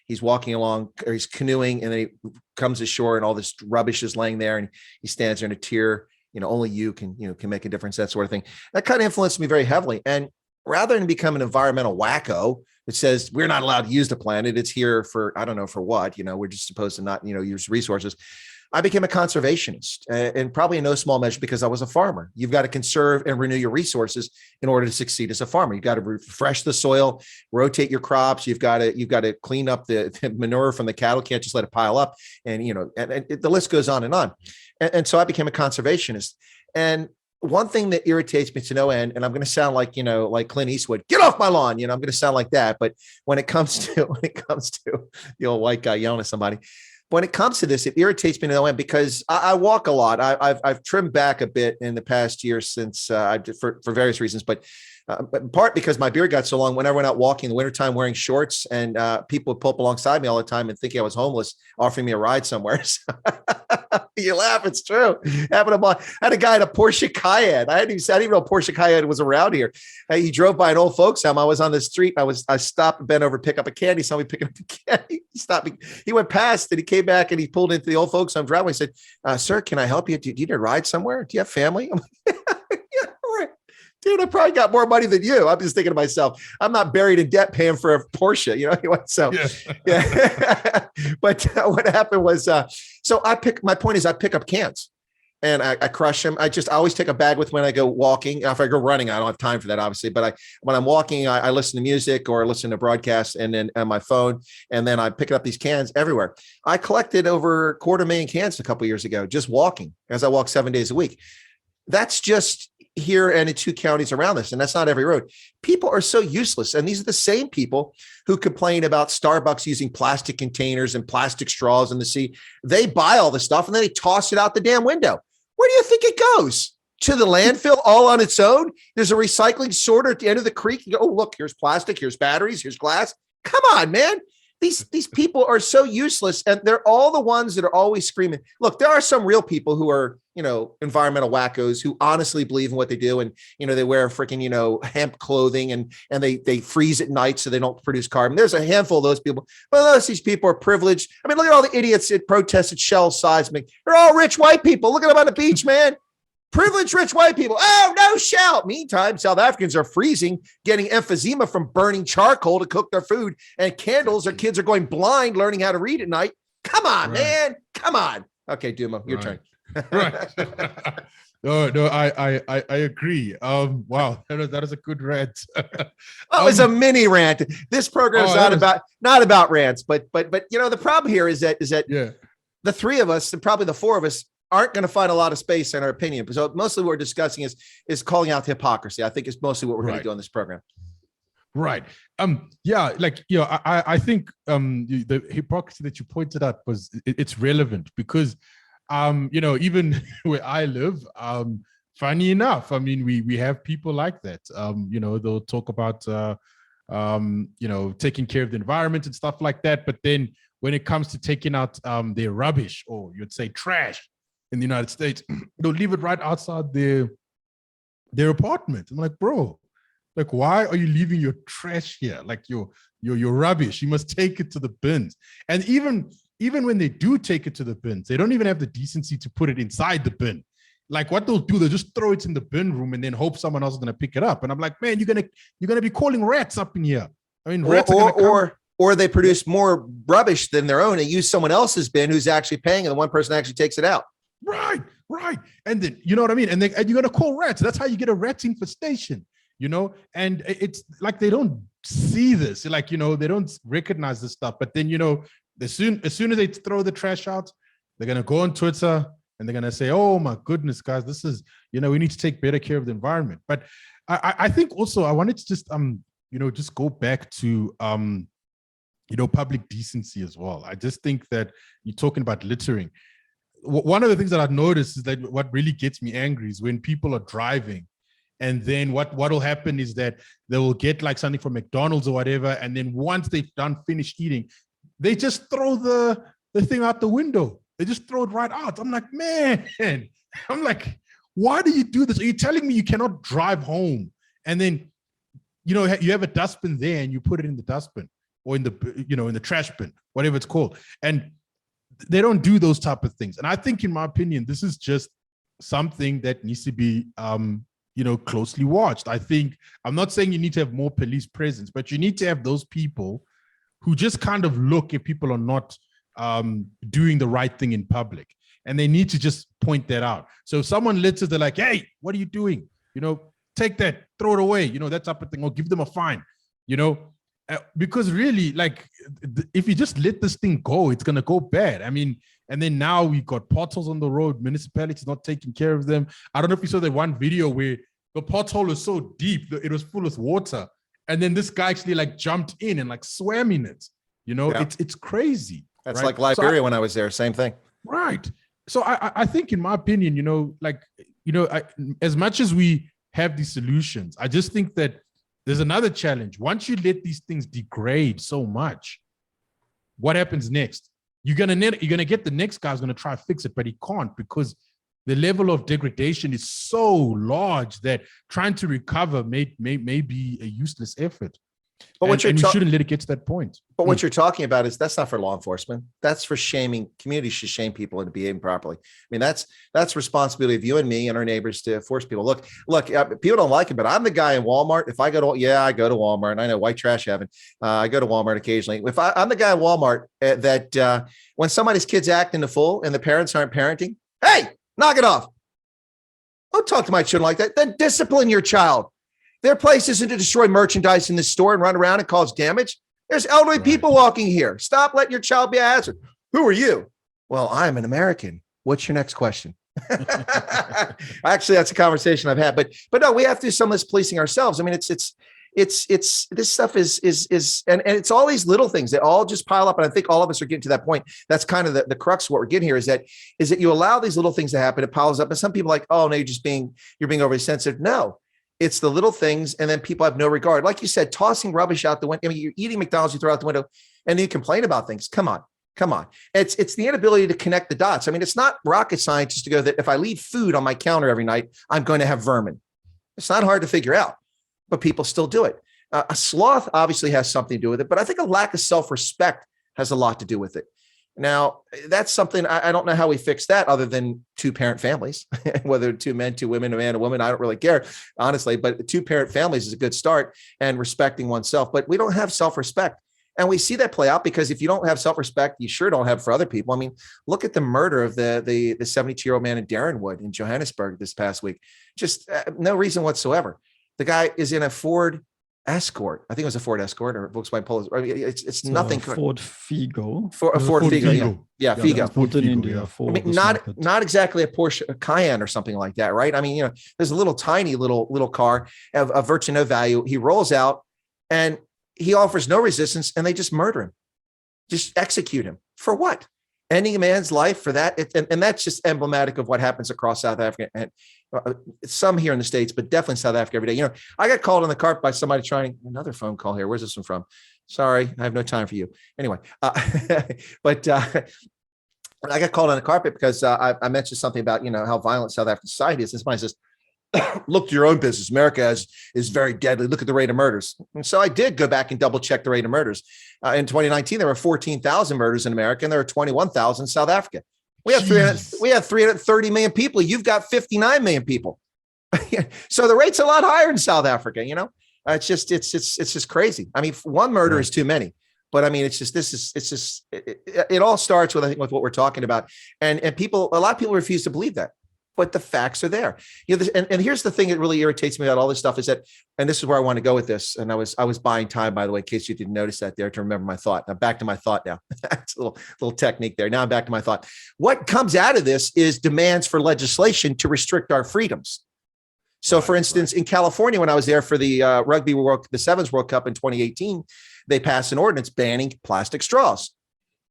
he's walking along, or he's canoeing, and then he comes ashore, and all this rubbish is laying there, and he stands there in a tear. Only you can make a difference, that sort of thing. That kind of influenced me very heavily. And rather than become an environmental wacko that says we're not allowed to use the planet, it's here for, I don't know for what, we're just supposed to not, use resources, I became a conservationist, and probably in no small measure because I was a farmer. You've got to conserve and renew your resources in order to succeed as a farmer. You've got to refresh the soil, rotate your crops. You've got to clean up the manure from the cattle. Can't just let it pile up. And, and the list goes on and on. And so I became a conservationist. And one thing that irritates me to no end, and I'm going to sound like, like Clint Eastwood, get off my lawn. I'm going to sound like that. But when it comes to the old white guy yelling at somebody, when it comes to this, it irritates me to no end because I walk a lot. I've trimmed back a bit in the past year since for various reasons, but in part because my beard got so long. When I went out walking in the wintertime wearing shorts, and people would pull up alongside me all the time and thinking I was homeless, offering me a ride somewhere. So you laugh, it's true. I had a guy in a Porsche Cayenne. I didn't even know Porsche Cayenne was around here. He drove by an old folks' home. I was on the street. I stopped and bent over to pick up a candy. He saw me picking up the candy. He stopped me. He went past and he came back and he pulled into the old folks' home driveway. He said, "Sir, can I help you? Do you need a ride somewhere? Do you have family?" I'm like, "Yeah, right. Dude, I probably got more money than you." I'm just thinking to myself, I'm not buried in debt paying for a Porsche, So, yeah. But what happened was, my point is I pick up cans and I crush them. I always take a bag with when I go walking. If I go running, I don't have time for that, obviously. But when I'm walking, I listen to music or listen to broadcasts, and then on my phone, and then I pick up these cans everywhere. I collected over 250,000 cans a couple of years ago, just walking, as I walk 7 days a week. That's just here and in 2 counties around this, and that's not every road. People are so useless. And these are the same people who complain about Starbucks using plastic containers and plastic straws in the sea. They buy all the stuff and then they toss it out the damn window. Where do you think it goes? To the landfill all on its own? There's a recycling sorter at the end of the creek. You go, oh, look, here's plastic, here's batteries, here's glass. Come on, man. These people are so useless, and they're all the ones that are always screaming. Look, there are some real people who are, environmental wackos who honestly believe in what they do. And, they wear freaking, hemp clothing and they freeze at night so they don't produce carbon. There's a handful of those people, but most of these people are privileged. I mean, look at all the idiots that protested Shell seismic. They're all rich white people. Look at them on the beach, man. Privileged rich white people. Oh, no Shell. Meantime, South Africans are freezing, getting emphysema from burning charcoal to cook their food, and candles. Their kids are going blind learning how to read at night. Come on, man. Come on. Okay, Dumo, your turn. Right. No, I agree. Wow, that is a good rant. It was a mini rant. This program is not about rants, but the problem here is that the 3 of us, and probably the 4 of us, aren't going to find a lot of space in our opinion. So mostly what we're discussing is calling out the hypocrisy. I think it's mostly what we're going to do on this program. Right. I think the hypocrisy that you pointed out it's relevant because even where I live, funny enough, I mean, we have people like that. They'll talk about taking care of the environment and stuff like that. But then when it comes to taking out their rubbish, or you'd say trash, in the United States, they'll leave it right outside their apartment. I'm like, bro, like, why are you leaving your trash here? Like your rubbish, you must take it to the bins. And even when they do take it to the bins, they don't even have the decency to put it inside the bin. Like what they'll do, they'll just throw it in the bin room and then hope someone else is going to pick it up. And I'm like, man, you're gonna be calling rats up in here. I mean, rats or they produce more rubbish than their own and use someone else's bin who's actually paying, and the one person actually takes it out. Right. And then, you know what I mean? And you're going to call rats. That's how you get a rat infestation, and it's like, they don't see this, like, they don't recognize this stuff. But then, as soon as they throw the trash out, they're going to go on Twitter and they're going to say, oh my goodness, guys, this is, we need to take better care of the environment. But I think also I wanted to just, just go back to, public decency as well. I just think that you're talking about littering. One of the things that I've noticed is that what really gets me angry is when people are driving, and then what will happen is that they will get like something from McDonald's or whatever, and then once they've finished eating, they just throw the thing out the window. They just throw it right out. I'm like, man, why do you do this? Are you telling me you cannot drive home and then you have a dustbin there and you put it in the dustbin or in the trash bin, whatever it's called, and they don't do those type of things. And I think, in my opinion, this is just something that needs to be, closely watched. I think, I'm not saying you need to have more police presence, but you need to have those people who just kind of look if people are not doing the right thing in public. And they need to just point that out. So if someone litters, they're like, hey, what are you doing? Take that, throw it away, that type of thing, or give them a fine, because really, like, if you just let this thing go, it's going to go bad. I mean, and then now we got potholes on the road, municipalities not taking care of them. I don't know if you saw that one video where the pothole was so deep that it was full of water. And then this guy actually like jumped in and like swam in it. It's crazy. That's right? Like Liberia when I was there, same thing. Right. So I think, in my opinion, as much as we have these solutions, I just think that there's another challenge. Once you let these things degrade so much, what happens next? You're gonna get the next guy who's gonna try to fix it, but he can't, because the level of degradation is so large that trying to recover may be a useless effort. But we shouldn't let it get to that point. But what you're talking about is that's not for law enforcement. That's for shaming. Communities should shame people into behaving properly. I mean, that's responsibility of you and me and our neighbors to force people. Look, people don't like it, but I'm the guy in Walmart. If I go to Walmart, and I know white trash heaven. I go to Walmart occasionally. If I'm the guy in Walmart that when somebody's kids acting a fool and the parents aren't parenting, hey, knock it off. Don't talk to my children like that. Then discipline your child. Their place isn't to destroy merchandise in the store and run around and cause damage. There's elderly people walking here. Stop letting your child be a hazard. Who are you? Well, I'm an American. What's your next question? Actually, that's a conversation I've had, but no, we have to do some of this policing ourselves. I mean, it's this stuff is and it's all these little things that all just pile up. And I think all of us are getting to that point. That's kind of the crux of what we're getting here is that you allow these little things to happen. It piles up. And some people are like, oh no, you're being overly sensitive. No, it's the little things. And then people have no regard. Like you said, tossing rubbish out the window. I mean, you're eating McDonald's, you throw out the window and then you complain about things. Come on. It's the inability to connect the dots. I mean, it's not rocket science just to go that if I leave food on my counter every night, I'm going to have vermin. It's not hard to figure out, but people still do it. A sloth obviously has something to do with it, but I think a lack of self-respect has a lot to do with it. Now, that's something I don't know how we fix that other than two-parent families, whether two men, two women, a man, a woman. I don't really care, honestly, but two-parent families is a good start and respecting oneself. But we don't have self-respect. And we see that play out because if you don't have self-respect, you sure don't have for other people. I mean, look at the murder of the 72-year-old man in Darrenwood in Johannesburg this past week. Just no reason whatsoever. The guy is in a Ford Escort. I think it was a Ford Escort or Volkswagen Polo. I mean, it's nothing. Ford Figo. A Ford Figo. Yeah, Figo. Ford in India. I mean, not exactly a Porsche Cayenne or something like that, right? I mean, there's a little tiny little car of virtually no value. He rolls out and he offers no resistance and they just murder him, just execute him for what? Ending a man's life for that. And that's just emblematic of what happens across South Africa and some here in the States, but definitely South Africa every day. I got called on the carpet by somebody trying another phone call here. Where's this one from? Sorry, I have no time for you. Anyway, but I got called on the carpet because I mentioned something about, how violent South African society is. And somebody says, look to your own business. America is very deadly. Look at the rate of murders. And so I did go back and double check the rate of murders. In 2019, there were 14,000 murders in America, and there were 21,000 in South Africa. We have 330 million people. You've got 59 million people. So the rate's a lot higher in South Africa. It's just crazy. I mean, one murder is too many. But I mean, it all starts with, I think, with what we're talking about. And a lot of people refuse to believe that. But the facts are there. And here's the thing that really irritates me about all this stuff is that, and this is where I want to go with this. And I was buying time, by the way, in case you didn't notice that there, to remember my thought. Now back to my thought now. It's a little technique there. Now I'm back to my thought. What comes out of this is demands for legislation to restrict our freedoms. So for instance, in California, when I was there for the the Sevens World Cup in 2018, they passed an ordinance banning plastic straws.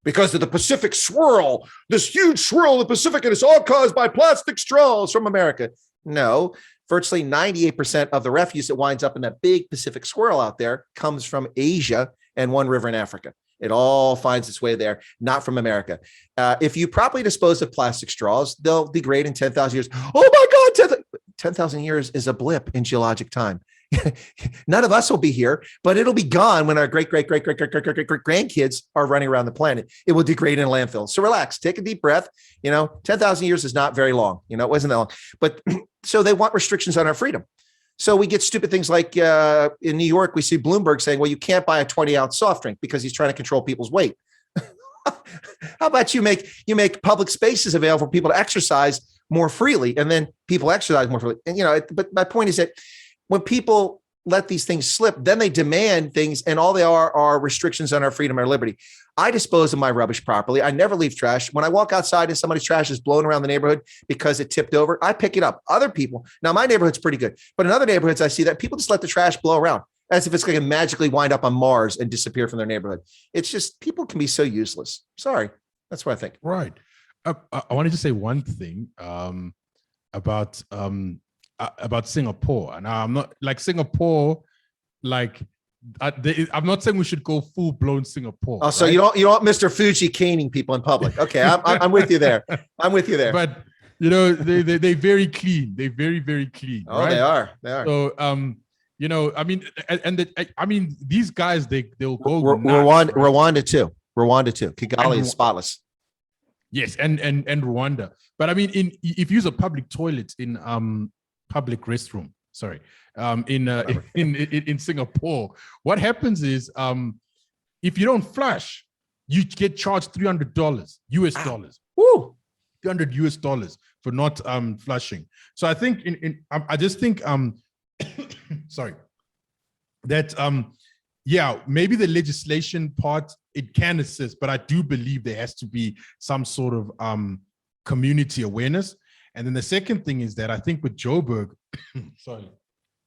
Because of the Pacific swirl, this huge swirl in the Pacific, and it's all caused by plastic straws from America. No, virtually 98% of the refuse that winds up in that big Pacific swirl out there comes from Asia and one river in Africa. It all finds its way there, not from America. If you properly dispose of plastic straws, they'll degrade in 10,000 years. Oh my God, 10,000 years is a blip in geologic time. None of us will be here, but it'll be gone when our great grandkids are running around the planet. It will degrade in a landfill. So relax, take a deep breath. 10,000 years is not very long. It wasn't that long, but so they want restrictions on our freedom. So we get stupid things like in New York, we see Bloomberg saying, well, you can't buy a 20-ounce soft drink because he's trying to control people's weight. How about you make public spaces available for people to exercise more freely, and then people exercise more freely. And, but my point is that when people let these things slip, then they demand things, and all they are restrictions on our freedom or liberty. I dispose of my rubbish properly. I never leave trash. When I walk outside and somebody's trash is blown around the neighborhood because it tipped over, I pick it up. Other people, now my neighborhood's pretty good, but in other neighborhoods, I see that people just let the trash blow around as if it's going to magically wind up on Mars and disappear from their neighborhood. It's just, people can be so useless. Sorry. That's what I think. Right. I wanted to say one thing about Singapore. And I'm not like Singapore, I'm not saying we should go full blown Singapore. Oh, so right? you don't want Mr. Fuji caning people in public. Okay, I'm with you there. I'm with you there. But they're very clean. They're very, very clean. Oh, right? They are. So I mean, these guys they'll go Rwanda too. Kigali is spotless. Yes, and Rwanda. But I mean, if you use a public toilet in public restroom, in Singapore, what happens is if you don't flush, you get charged $300 US dollars. Woo! $300 for not flushing. So I think I just think sorry, that maybe the legislation part, it can assist, but I do believe there has to be some sort of community awareness. And then the second thing is that I think with Joburg, sorry,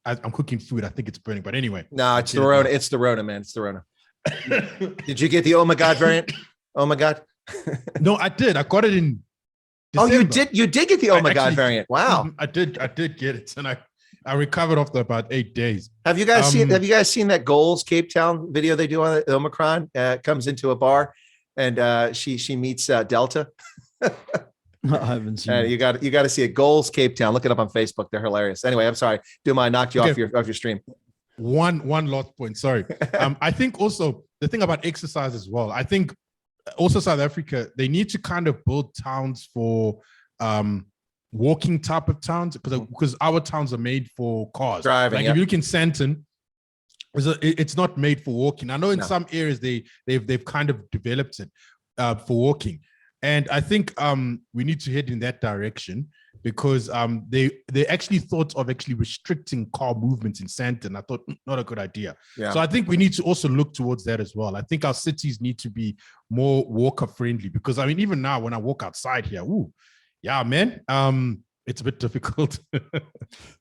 I'm cooking food. I think it's burning. But anyway. No, it's the Rona. It's the Rona, man. It's the Rona. Did you get the oh my God variant? Oh my God. No, I did. I got it in December. December. You did get the oh my God variant. Wow. I did get it. And I recovered after about 8 days. Have you guys seen that Goals Cape Town video they do on the Omicron? Comes into a bar and she meets Delta. I haven't seen it. You got to see it. Goals Cape Town. Look it up on Facebook. They're hilarious. Anyway, I'm sorry. Dumo, I knocked you off your stream. One last point. Sorry. I think also the thing about exercise as well. I think also South Africa, they need to kind of build towns for walking type of towns because our towns are made for cars. Driving. Like if you look in Sandton, it's not made for walking. I know in some areas they've kind of developed it for walking. And I think we need to head in that direction because they actually thought of actually restricting car movements in Sandton. I thought not a good idea. Yeah. So I think we need to also look towards that as well. I think our cities need to be more walker friendly because I mean, even now when I walk outside here, yeah, man, it's a bit difficult.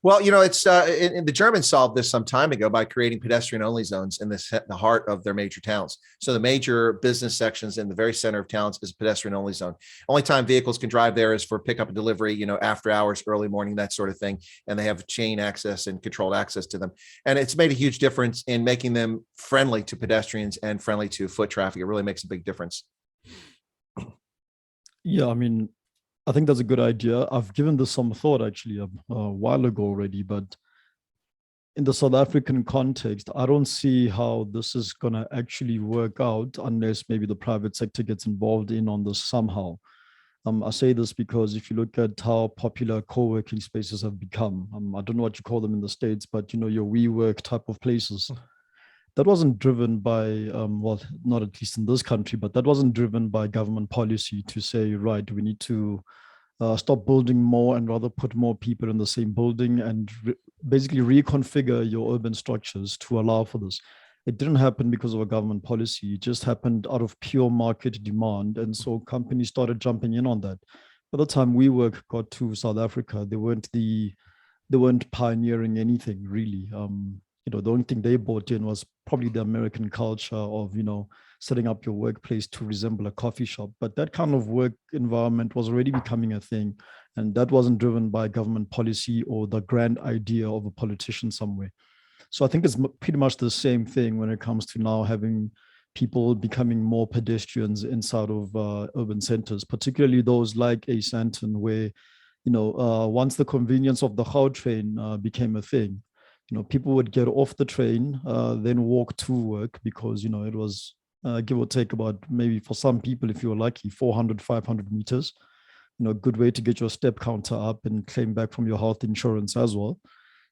Well, you know, it's the Germans solved this some time ago by creating pedestrian-only zones in the heart of their major towns. So the major business sections in the very center of towns is a pedestrian-only zone. Only time vehicles can drive there is for pickup and delivery, you know, after hours, early morning, that sort of thing. And they have chain access and controlled access to them. And it's made a huge difference in making them friendly to pedestrians and friendly to foot traffic. It really makes a big difference. Yeah, I mean, I think that's a good idea. I've given this some thought actually a while ago already, but in the South African context, I don't see how this is going to actually work out unless maybe the private sector gets involved in on this somehow. I say this because if you look at how popular co-working spaces have become, I don't know what you call them in the States, but you know, your WeWork type of places, that wasn't driven by, well, not at least in this country, but that wasn't driven by government policy to say, right, we need to stop building more and rather put more people in the same building and basically reconfigure your urban structures to allow for this. It didn't happen because of a government policy. It just happened out of pure market demand. And so companies started jumping in on that. By the time WeWork got to South Africa, they weren't pioneering anything really. You know, the only thing they brought in was probably the American culture of, you know, setting up your workplace to resemble a coffee shop. But that kind of work environment was already becoming a thing. And that wasn't driven by government policy or the grand idea of a politician somewhere. So I think it's pretty much the same thing when it comes to now having people becoming more pedestrians inside of urban centers, particularly those like a Sandton where, you know, once the convenience of the Gautrain became a thing, you know, people would get off the train, then walk to work because, you know, it was give or take about maybe for some people, if you were lucky, 400, 500 meters, you know, a good way to get your step counter up and claim back from your health insurance as well.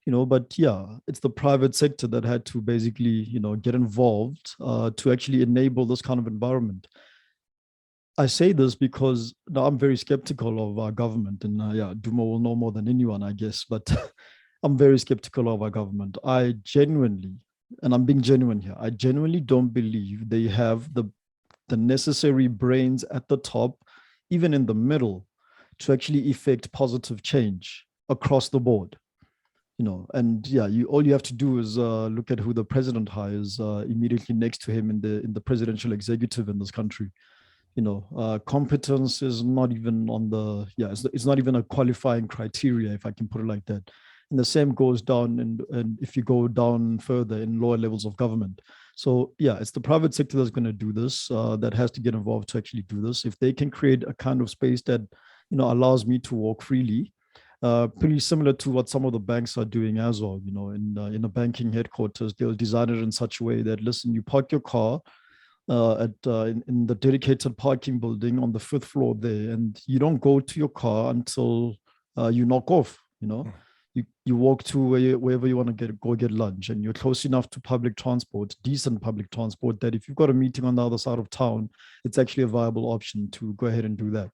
You know, but yeah, it's the private sector that had to basically, you know, get involved to actually enable this kind of environment. I say this because now I'm very skeptical of our government and yeah, Dumo will know more than anyone, I guess, but I'm very skeptical of our government. I genuinely, and I'm being genuine here, I genuinely don't believe they have the necessary brains at the top, even in the middle, to actually effect positive change across the board. You know, and yeah, all you have to do is look at who the president hires immediately next to him in the presidential executive in this country. You know, competence is not even on the, it's not even a qualifying criteria, if I can put it like that. And the same goes down, and if you go down further in lower levels of government. So yeah, it's the private sector that's going to do this, that has to get involved to actually do this. If they can create a kind of space that, you know, allows me to walk freely, pretty similar to what some of the banks are doing as well. You know, in a banking headquarters, they'll design it in such a way that, listen, you park your car in the dedicated parking building on the 5th floor there, and you don't go to your car until you knock off. You know, you walk to wherever you want to go get lunch, and you're close enough to public transport, decent public transport, that if you've got a meeting on the other side of town, it's actually a viable option to go ahead and do that,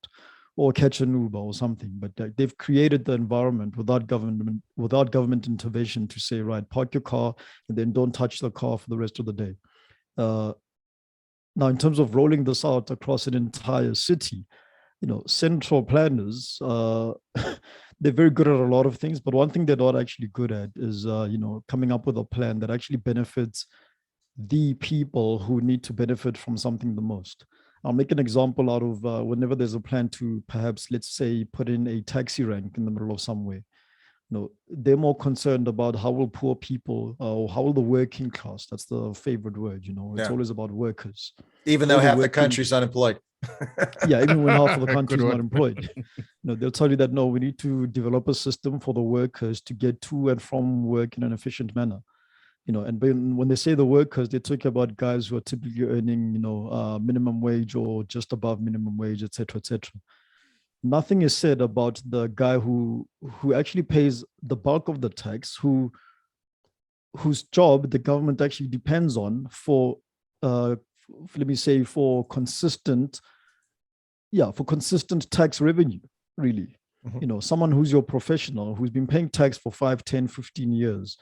or catch an Uber or something. But they've created the environment without government intervention to say, right, park your car and then don't touch the car for the rest of the day. Now, in terms of rolling this out across an entire city, central planners, they're very good at a lot of things, but one thing they're not actually good at is, coming up with a plan that actually benefits the people who need to benefit from something the most. I'll make an example out of whenever there's a plan to perhaps, let's say, put in a taxi rank in the middle of somewhere. They're more concerned about how will poor people or how will the working class, that's the favorite word, it's always about workers. Even though half the country's unemployed. Yeah, even when half of the country is Good not one. employed. They'll tell you that, no, we need to develop a system for the workers to get to and from work in an efficient manner. And when they say the workers, they talk about guys who are typically earning, minimum wage or just above minimum wage, et cetera, et cetera. Nothing is said about the guy who actually pays the bulk of the tax, whose job the government actually depends on for consistent tax revenue, really. Mm-hmm. Someone who's your professional, who's been paying tax for 5, 10, 15 years.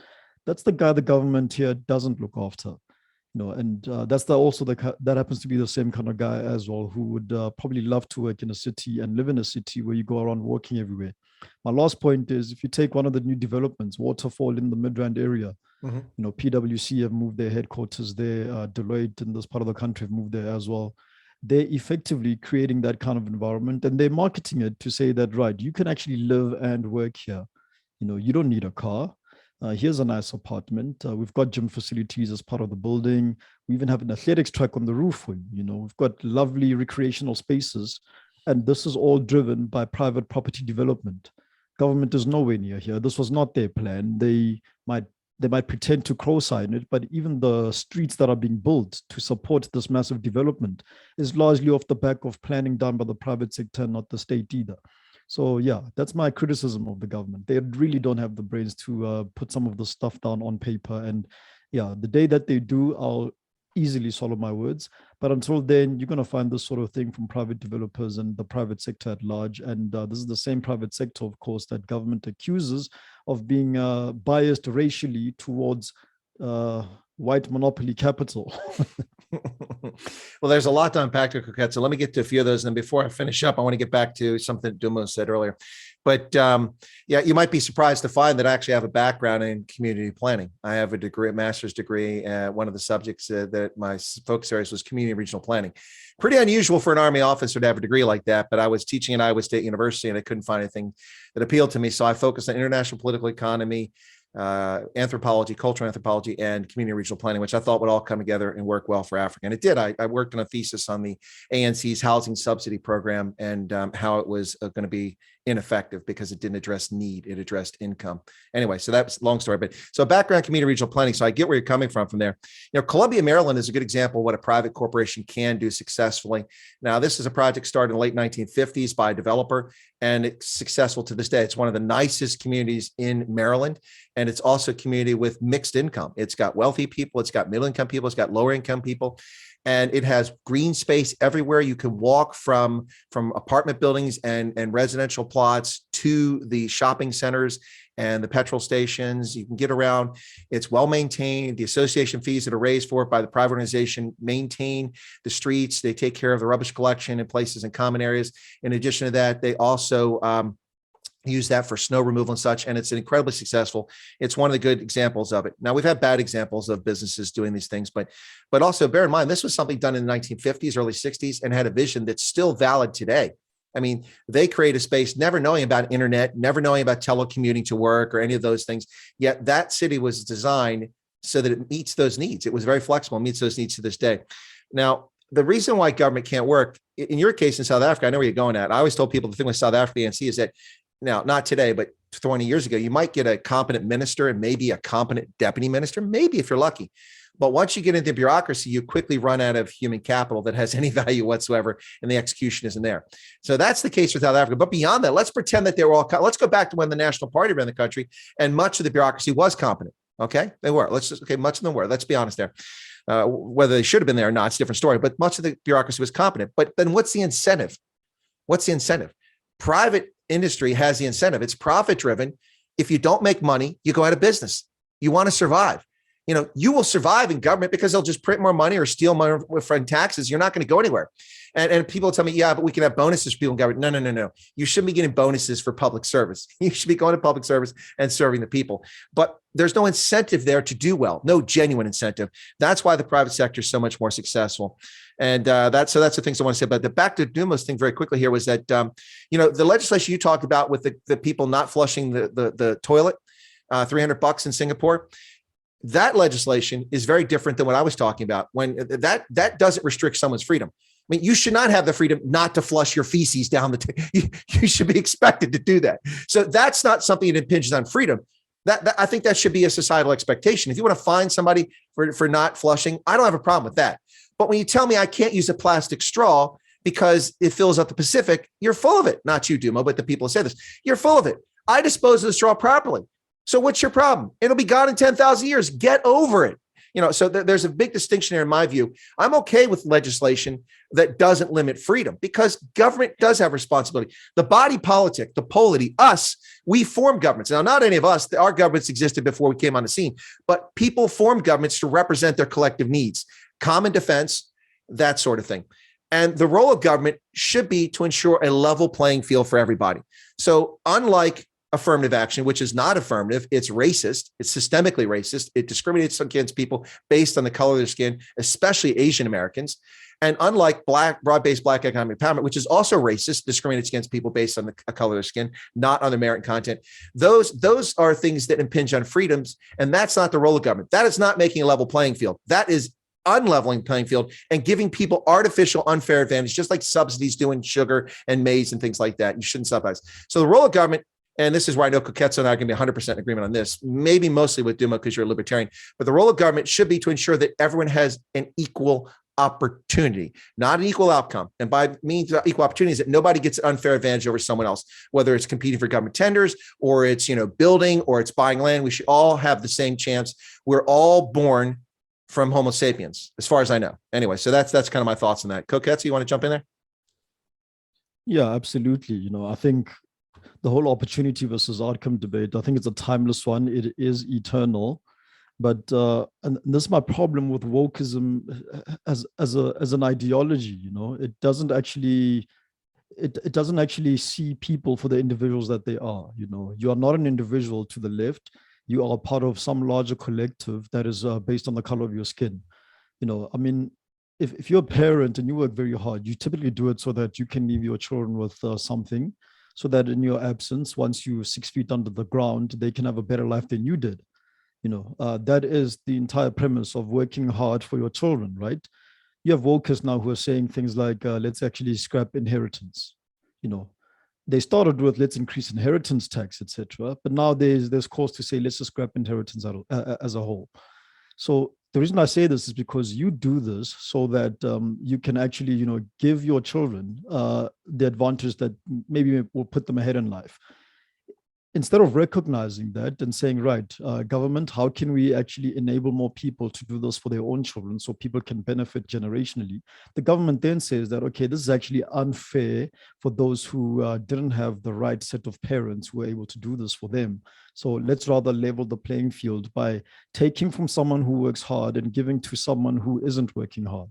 That's the guy the government here doesn't look after. And that's that happens to be the same kind of guy as well, who would probably love to work in a city and live in a city where you go around walking everywhere. My last point is, if you take one of the new developments, Waterfall in the Midrand area, PwC have moved their headquarters there. Deloitte in this part of the country have moved there as well. They're effectively creating that kind of environment, and they're marketing it to say that, right, you can actually live and work here. You don't need a car. Here's a nice apartment. We've got gym facilities as part of the building. We even have an athletics track on the roof. We've got lovely recreational spaces. And this is all driven by private property development. Government is nowhere near here. This was not their plan. They might pretend to co-sign it, but even the streets that are being built to support this massive development is largely off the back of planning done by the private sector, not the state either. So yeah, that's my criticism of the government. They really don't have the brains to put some of the stuff down on paper. And yeah, the day that they do, I'll easily swallow my words. But until then, you're going to find this sort of thing from private developers and the private sector at large. And this is the same private sector, of course, that government accuses of being biased racially towards white monopoly capital. Well, there's a lot to unpack to Koketso. So let me get to a few of those. And then before I finish up, I want to get back to something Dumo said earlier. But you might be surprised to find that I actually have a background in community planning. I have a master's degree. One of the subjects that my focus areas was community and regional planning. Pretty unusual for an Army officer to have a degree like that, but I was teaching at Iowa State University and I couldn't find anything that appealed to me. So I focused on international political economy, anthropology, cultural anthropology, and community and regional planning, which I thought would all come together and work well for Africa. And it did. I worked on a thesis on the ANC's housing subsidy program and how it was going to be ineffective because it didn't address need, it addressed income. Anyway, so that's a long story, but so background community regional planning. So I get where you're coming from there. Columbia, Maryland is a good example of what a private corporation can do successfully. Now, this is a project started in the late 1950s by a developer, and it's successful to this day. It's one of the nicest communities in Maryland. And it's also a community with mixed income. It's got wealthy people, it's got middle income people, it's got lower income people. And it has green space everywhere. You can walk from apartment buildings and residential plots to the shopping centers and the petrol stations. You can get around. It's well maintained. The association fees that are raised for it by the private organization maintain the streets. They take care of the rubbish collection in places and common areas. In addition to that, they also use that for snow removal and such, and it's incredibly successful. It's one of the good examples of it. Now, we've had bad examples of businesses doing these things, but also bear in mind, this was something done in the 1950s, early 60s, and had a vision that's still valid today. I mean, they create a space, never knowing about internet, never knowing about telecommuting to work or any of those things, yet that city was designed so that it meets those needs. It was very flexible, meets those needs to this day. Now, the reason why government can't work, in your case in South Africa, I know where you're going at. I always told people the thing with South Africa ANC is that, now, not today, but 20 years ago, you might get a competent minister and maybe a competent deputy minister, maybe if you're lucky. But once you get into bureaucracy, you quickly run out of human capital that has any value whatsoever, and the execution isn't there. So that's the case for South Africa. But beyond that, let's pretend that they were all, let's go back to when the National Party ran the country and much of the bureaucracy was competent. Okay, they were. Much of them were. Let's be honest there. Whether they should have been there or not, it's a different story. But much of the bureaucracy was competent. But then what's the incentive? What's the incentive? Private industry has the incentive. It's profit driven. If you don't make money, you go out of business. You want to survive. you will survive in government because they'll just print more money or steal money from taxes. You're not going to go anywhere. And people tell me, yeah, but we can have bonuses for people in government. No. You shouldn't be getting bonuses for public service. You should be going to public service and serving the people. But there's no incentive there to do well, no genuine incentive. That's why the private sector is so much more successful. And that's the things I want to say about that. Back to Dumo's thing very quickly here was that, the legislation you talked about with the people not flushing the toilet, $300 in Singapore. That legislation is very different than what I was talking about. When that doesn't restrict someone's freedom. I mean, you should not have the freedom not to flush your feces down you should be expected to do that. So that's not something that impinges on freedom. That I think that should be a societal expectation. If you want to fine somebody for not flushing, I don't have a problem with that. But when you tell me I can't use a plastic straw because it fills up the Pacific, you're full of it. Not you, Dumo, but the people who say this. You're full of it. I dispose of the straw properly. So what's your problem? It'll be gone in 10,000 years. Get over it. So there's a big distinction here in my view. I'm okay with legislation that doesn't limit freedom because government does have responsibility. The body politic, the polity, us, we form governments. Now, not any of us, our governments existed before we came on the scene, but people form governments to represent their collective needs, common defense, that sort of thing. And the role of government should be to ensure a level playing field for everybody. So unlike affirmative action, which is not affirmative, it's racist, it's systemically racist, it discriminates against people based on the color of their skin, especially Asian Americans. And unlike broad-based Black economic empowerment, which is also racist, discriminates against people based on the color of their skin, not on the merit and content. Those are things that impinge on freedoms, and that's not the role of government. That is not making a level playing field. That is unleveling playing field and giving people artificial unfair advantage, just like subsidies do in sugar and maize and things like that. You shouldn't subsidize. So the role of government, and this is where I know Koketso and I can be 100% in agreement on this, maybe mostly with Dumo because you're a libertarian, but the role of government should be to ensure that everyone has an equal opportunity, not an equal outcome. And by means of equal opportunities, that nobody gets an unfair advantage over someone else, whether it's competing for government tenders or it's, building or it's buying land. We should all have the same chance. We're all born from Homo sapiens, as far as I know. Anyway, so that's kind of my thoughts on that. Koketso, you want to jump in there? Yeah, absolutely. I think the whole opportunity versus outcome debate, I think it's a timeless one. It is eternal. But and this is my problem with wokeism as an ideology. It doesn't actually see people for the individuals that they are. You are not an individual to the left. You are part of some larger collective that is based on the color of your skin. If you're a parent and you work very hard, you typically do it so that you can leave your children with something, so that in your absence, once you're 6 feet under the ground, they can have a better life than you did. That is the entire premise of working hard for your children, right? You have wokers now who are saying things like, let's actually scrap inheritance. They started with let's increase inheritance tax, etc. But now there's cause to say let's just scrap inheritance as a whole. So the reason I say this is because you do this so that you can actually, give your children the advantage that maybe will put them ahead in life. Instead of recognizing that and saying, right, government, how can we actually enable more people to do this for their own children so people can benefit generationally? The government then says that, okay, this is actually unfair for those who didn't have the right set of parents who were able to do this for them. So let's rather level the playing field by taking from someone who works hard and giving to someone who isn't working hard.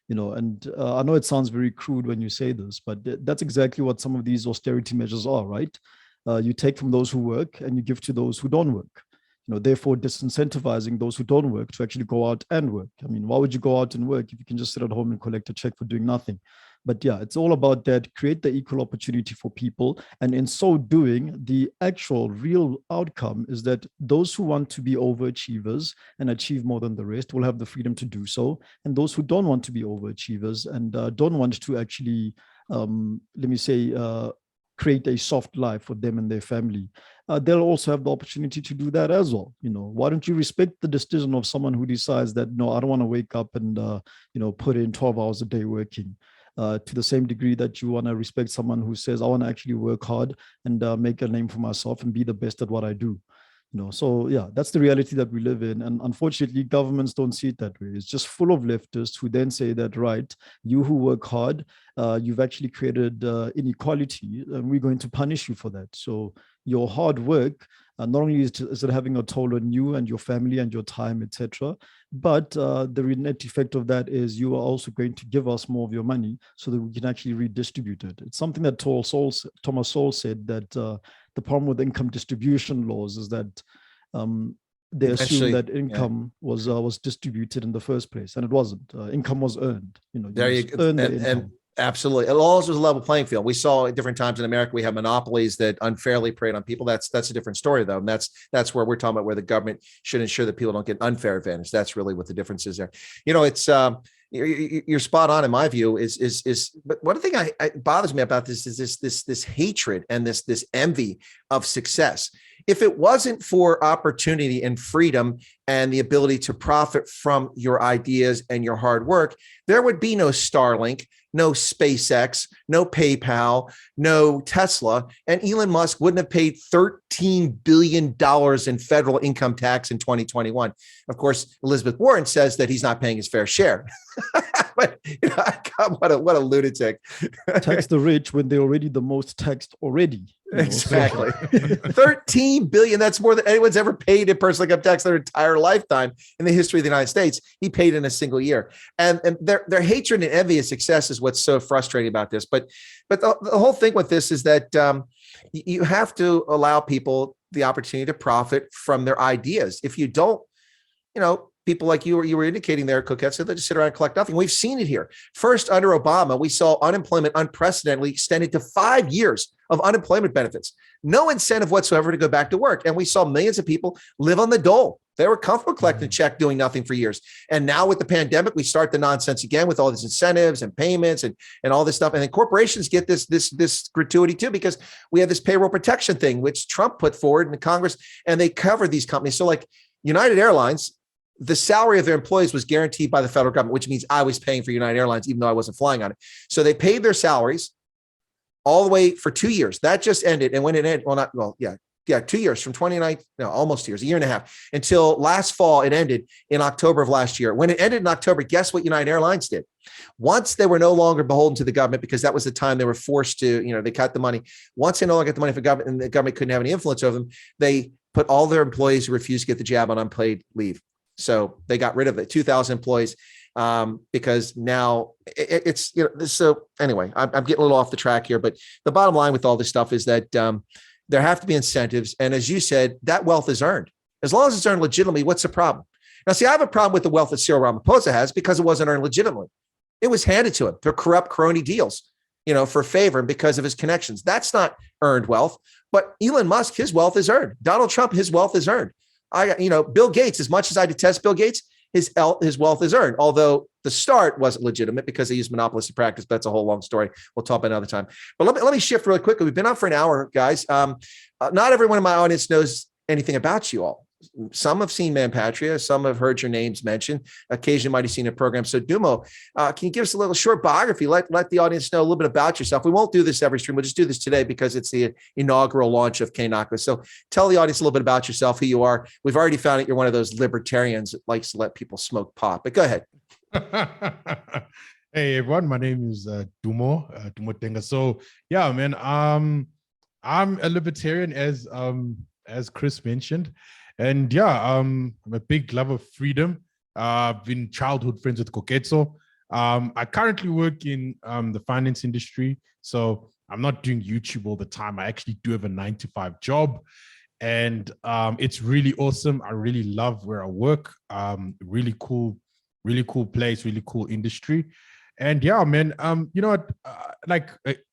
And I know it sounds very crude when you say this, but that's exactly what some of these austerity measures are, right? You take from those who work and you give to those who don't work, therefore disincentivizing those who don't work to actually go out and work. Why would you go out and work if you can just sit at home and collect a check for doing nothing? But yeah, it's all about that, create the equal opportunity for people. And in so doing, the actual real outcome is that those who want to be overachievers and achieve more than the rest will have the freedom to do so. And those who don't want to be overachievers and don't want to actually, create a soft life for them and their family, they'll also have the opportunity to do that as well. Why don't you respect the decision of someone who decides that, no, I don't want to wake up and, put in 12 hours a day working, to the same degree that you want to respect someone who says, I want to actually work hard and make a name for myself and be the best at what I do. So yeah, that's the reality that we live in. And unfortunately, governments don't see it that way. It's just full of leftists who then say that, right, you who work hard, you've actually created inequality and we're going to punish you for that. So your hard work Not only is it having a toll on you and your family and your time, etc., but the net effect of that is you are also going to give us more of your money so that we can actually redistribute it. It's something that Thomas Sowell said, that the problem with income distribution laws is that they assume that income was distributed in the first place, and it wasn't. Income was earned. There you go. And absolutely, it always was a level playing field. We saw at different times in America, we have monopolies that unfairly preyed on people. That's a different story, though, and that's where we're talking about where the government should ensure that people don't get unfair advantage. That's really what the difference is there. It's you're spot on in my view. But one thing I bothers me about this is this hatred and this envy of success. If it wasn't for opportunity and freedom and the ability to profit from your ideas and your hard work, there would be no Starlink, no SpaceX, no PayPal, no Tesla, and Elon Musk wouldn't have paid $13 billion in federal income tax in 2021. Of course, Elizabeth Warren says that he's not paying his fair share. But God, what a lunatic. Tax the rich when they're already the most taxed already. Exactly. 13 billion. That's more than anyone's ever paid in personal income tax their entire lifetime in the history of the United States. He paid in a single year. And their hatred and envy of success is what's so frustrating about this. But the whole thing with this is that you have to allow people the opportunity to profit from their ideas. If you don't, people like you were indicating there, Koketso, they just sit around and collect nothing. We've seen it here. First, under Obama, we saw unemployment unprecedentedly extended to 5 years of unemployment benefits. No incentive whatsoever to go back to work. And we saw millions of people live on the dole. They were comfortable collecting a check, doing nothing for years. And now with the pandemic, we start the nonsense again with all these incentives and payments and all this stuff. And then corporations get this gratuity too, because we have this payroll protection thing, which Trump put forward in the Congress, and they cover these companies. So like United Airlines, the salary of their employees was guaranteed by the federal government, which means I was paying for United Airlines, even though I wasn't flying on it. So they paid their salaries all the way for 2 years. That just ended. And when it ended, 2 years from 29, almost 2 years, a year and a half, until last fall. It ended in October of last year. When it ended in October, guess what United Airlines did? Once they were no longer beholden to the government, because that was the time they were forced to, they cut the money. Once they no longer got the money from the government and the government couldn't have any influence over them, they put all their employees who refused to get the jab on unpaid leave. So they got rid of it, 2,000 employees, because now it's, so anyway, I'm getting a little off the track here, but the bottom line with all this stuff is that there have to be incentives. And as you said, that wealth is earned. As long as it's earned legitimately, what's the problem? Now, see, I have a problem with the wealth that Cyril Ramaphosa has because it wasn't earned legitimately. It was handed to him through corrupt crony deals, for favor and because of his connections. That's not earned wealth. But Elon Musk, his wealth is earned. Donald Trump, his wealth is earned. Bill Gates, as much as I detest Bill Gates, his wealth is earned, although the start wasn't legitimate because they used monopolistic practice. But that's a whole long story. We'll talk about another time. But let me shift really quickly. We've been on for an hour, guys. Not everyone in my audience knows anything about you all. Some have seen Man Patria. Some have heard your names mentioned. Occasionally might have seen a program. So Dumo, can you give us a little short biography? Let the audience know a little bit about yourself. We won't do this every stream. We'll just do this today because it's the inaugural launch of Nako. So tell the audience a little bit about yourself, who you are. We've already found out you're one of those libertarians that likes to let people smoke pot, but go ahead. Hey everyone, my name is Dumo Tenga. So yeah, man, I'm a libertarian as Chris mentioned. And yeah, I'm a big lover of freedom. I've been childhood friends with Koketso. I currently work in the finance industry, so I'm not doing YouTube all the time. I actually do have a 9-to-5 job, and it's really awesome. I really love where I work. Really cool place, really cool industry. And yeah, man, you know what?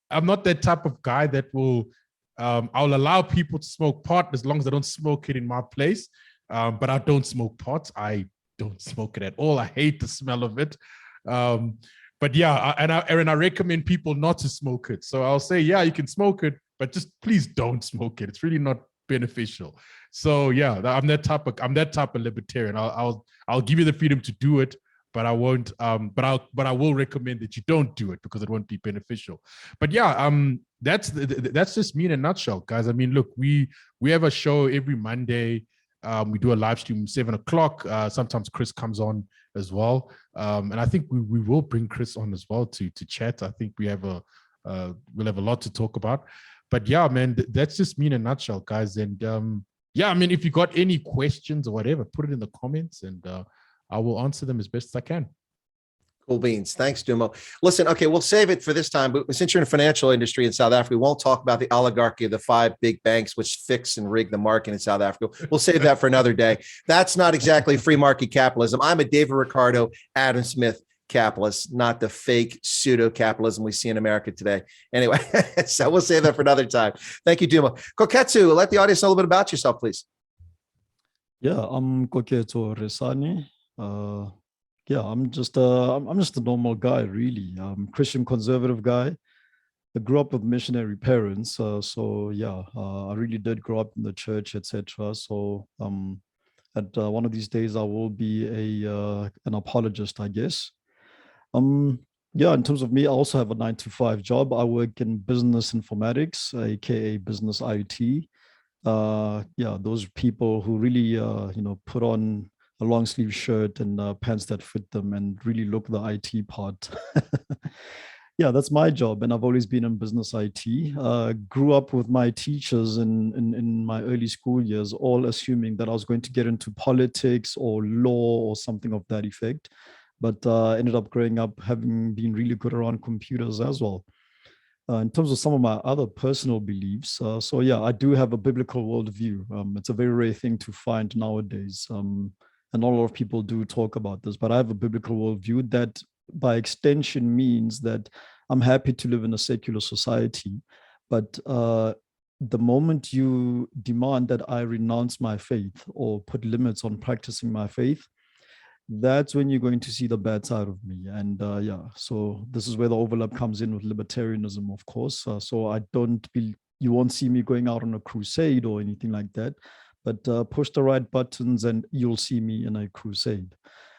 I'm not that type of guy that will. I'll allow people to smoke pot as long as I don't smoke it in my place. But I don't smoke pot. I don't smoke it at all. I hate the smell of it. But yeah, I recommend people not to smoke it. So I'll say, yeah, you can smoke it, but just please don't smoke it. It's really not beneficial. So yeah, I'm that type of libertarian. I'll give you the freedom to do it, but I won't. But I will recommend that you don't do it because it won't be beneficial. But yeah, that's just me in a nutshell, guys. I mean, look, we have a show every Monday. We do a live stream 7 o'clock. Sometimes Chris comes on as well, and I think we will bring Chris on as well to chat. I think we'll have a lot to talk about. But yeah, man, that's just me in a nutshell, guys. And yeah, I mean, if you got any questions or whatever, put it in the comments and I will answer them as best as I can. Cool beans. Thanks, Dumo. Listen, okay, we'll save it for this time, but since you're in the financial industry in South Africa, we won't talk about the oligarchy of the 5 big banks which fix and rig the market in South Africa. We'll save that for another day. That's not exactly free market capitalism. I'm a David Ricardo, Adam Smith capitalist, not the fake pseudo capitalism we see in America today. Anyway, so we'll save that for another time. Thank you, Dumo. Koketso, let the audience know a little bit about yourself, please. Yeah, I'm Koketso Resani. Yeah, I'm just a normal guy, really. Christian conservative guy. I grew up with missionary parents, so yeah, I really did grow up in the church, etc. So at one of these days, I will be an apologist, I guess. Yeah, in terms of me, I also have a 9-to-5 job. I work in business informatics, aka business IT. Yeah, those people who really put on a long sleeve shirt and pants that fit them and really look the IT part. Yeah, that's my job. And I've always been in business IT. Grew up with my teachers in my early school years, all assuming that I was going to get into politics or law or something of that effect. But ended up growing up having been really good around computers as well. In terms of some of my other personal beliefs, so yeah, I do have a biblical worldview. It's a very rare thing to find nowadays. And not a lot of people do talk about this, but I have a biblical worldview that by extension means that I'm happy to live in a secular society. But the moment you demand that I renounce my faith or put limits on practicing my faith, that's when you're going to see the bad side of me. And yeah, so this is where the overlap comes in with libertarianism, of course. So you won't see me going out on a crusade or anything like that. But push the right buttons and you'll see me in a crusade.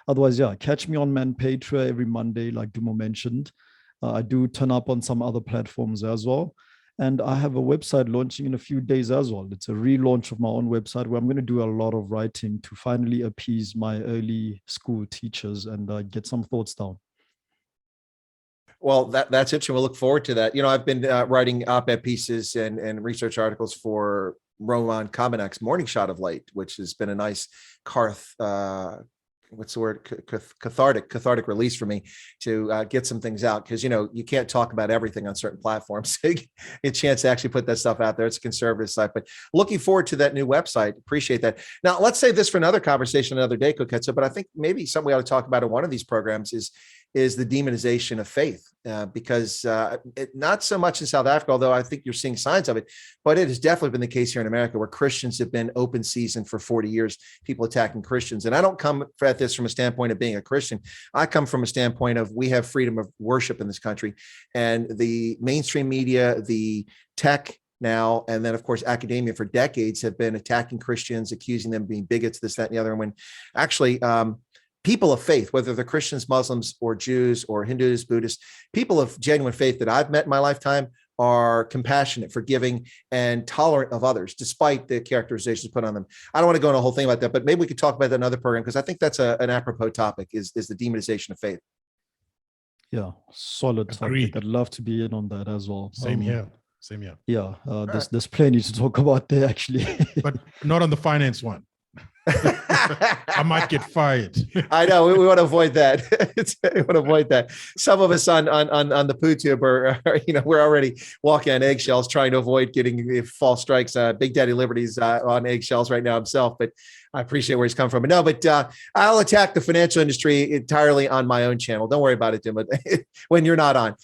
Otherwise, yeah, catch me on Manpatria every Monday, like Dumo mentioned. I do turn up on some other platforms as well. And I have a website launching in a few days as well. It's a relaunch of my own website where I'm going to do a lot of writing to finally appease my early school teachers and get some thoughts down. Well, that's interesting. We'll look forward to that. I've been writing op-ed pieces and research articles for Roman Kamenek's Morning Shot of Light, which has been a nice cathartic release for me to get some things out, because you can't talk about everything on certain platforms. So a chance to actually put that stuff out there. It's a conservative site, but looking forward to that new website. Appreciate that. Now let's save this for another conversation another day, Koketso, but I think maybe something we ought to talk about in one of these programs is the demonization of faith, because not so much in South Africa, although I think you're seeing signs of it, but it has definitely been the case here in America, where Christians have been open season for 40 years, people attacking Christians. And I don't come at this from a standpoint of being a Christian. I come from a standpoint of we have freedom of worship in this country, and the mainstream media, the tech now, and then of course academia for decades have been attacking Christians, accusing them of being bigots, this, that, and the other. And when actually people of faith, whether they're Christians, Muslims, or Jews, or Hindus, Buddhists, people of genuine faith that I've met in my lifetime are compassionate, forgiving, and tolerant of others, despite the characterizations put on them. I don't want to go into a whole thing about that, but maybe we could talk about that in another program, because I think that's an apropos topic, is the demonization of faith. Yeah, solid topic. I'd love to be in on that as well. Same here. Yeah, there's plenty to talk about there, actually. But not on the finance one. I might get fired. I know we want to avoid that. We want to avoid that. Some of us on the PooTube are we're already walking on eggshells, trying to avoid getting false strikes. Big Daddy Liberty's on eggshells right now himself, but I appreciate where he's come from. No, but I'll attack the financial industry entirely on my own channel. Don't worry about it, Tim, when you're not on.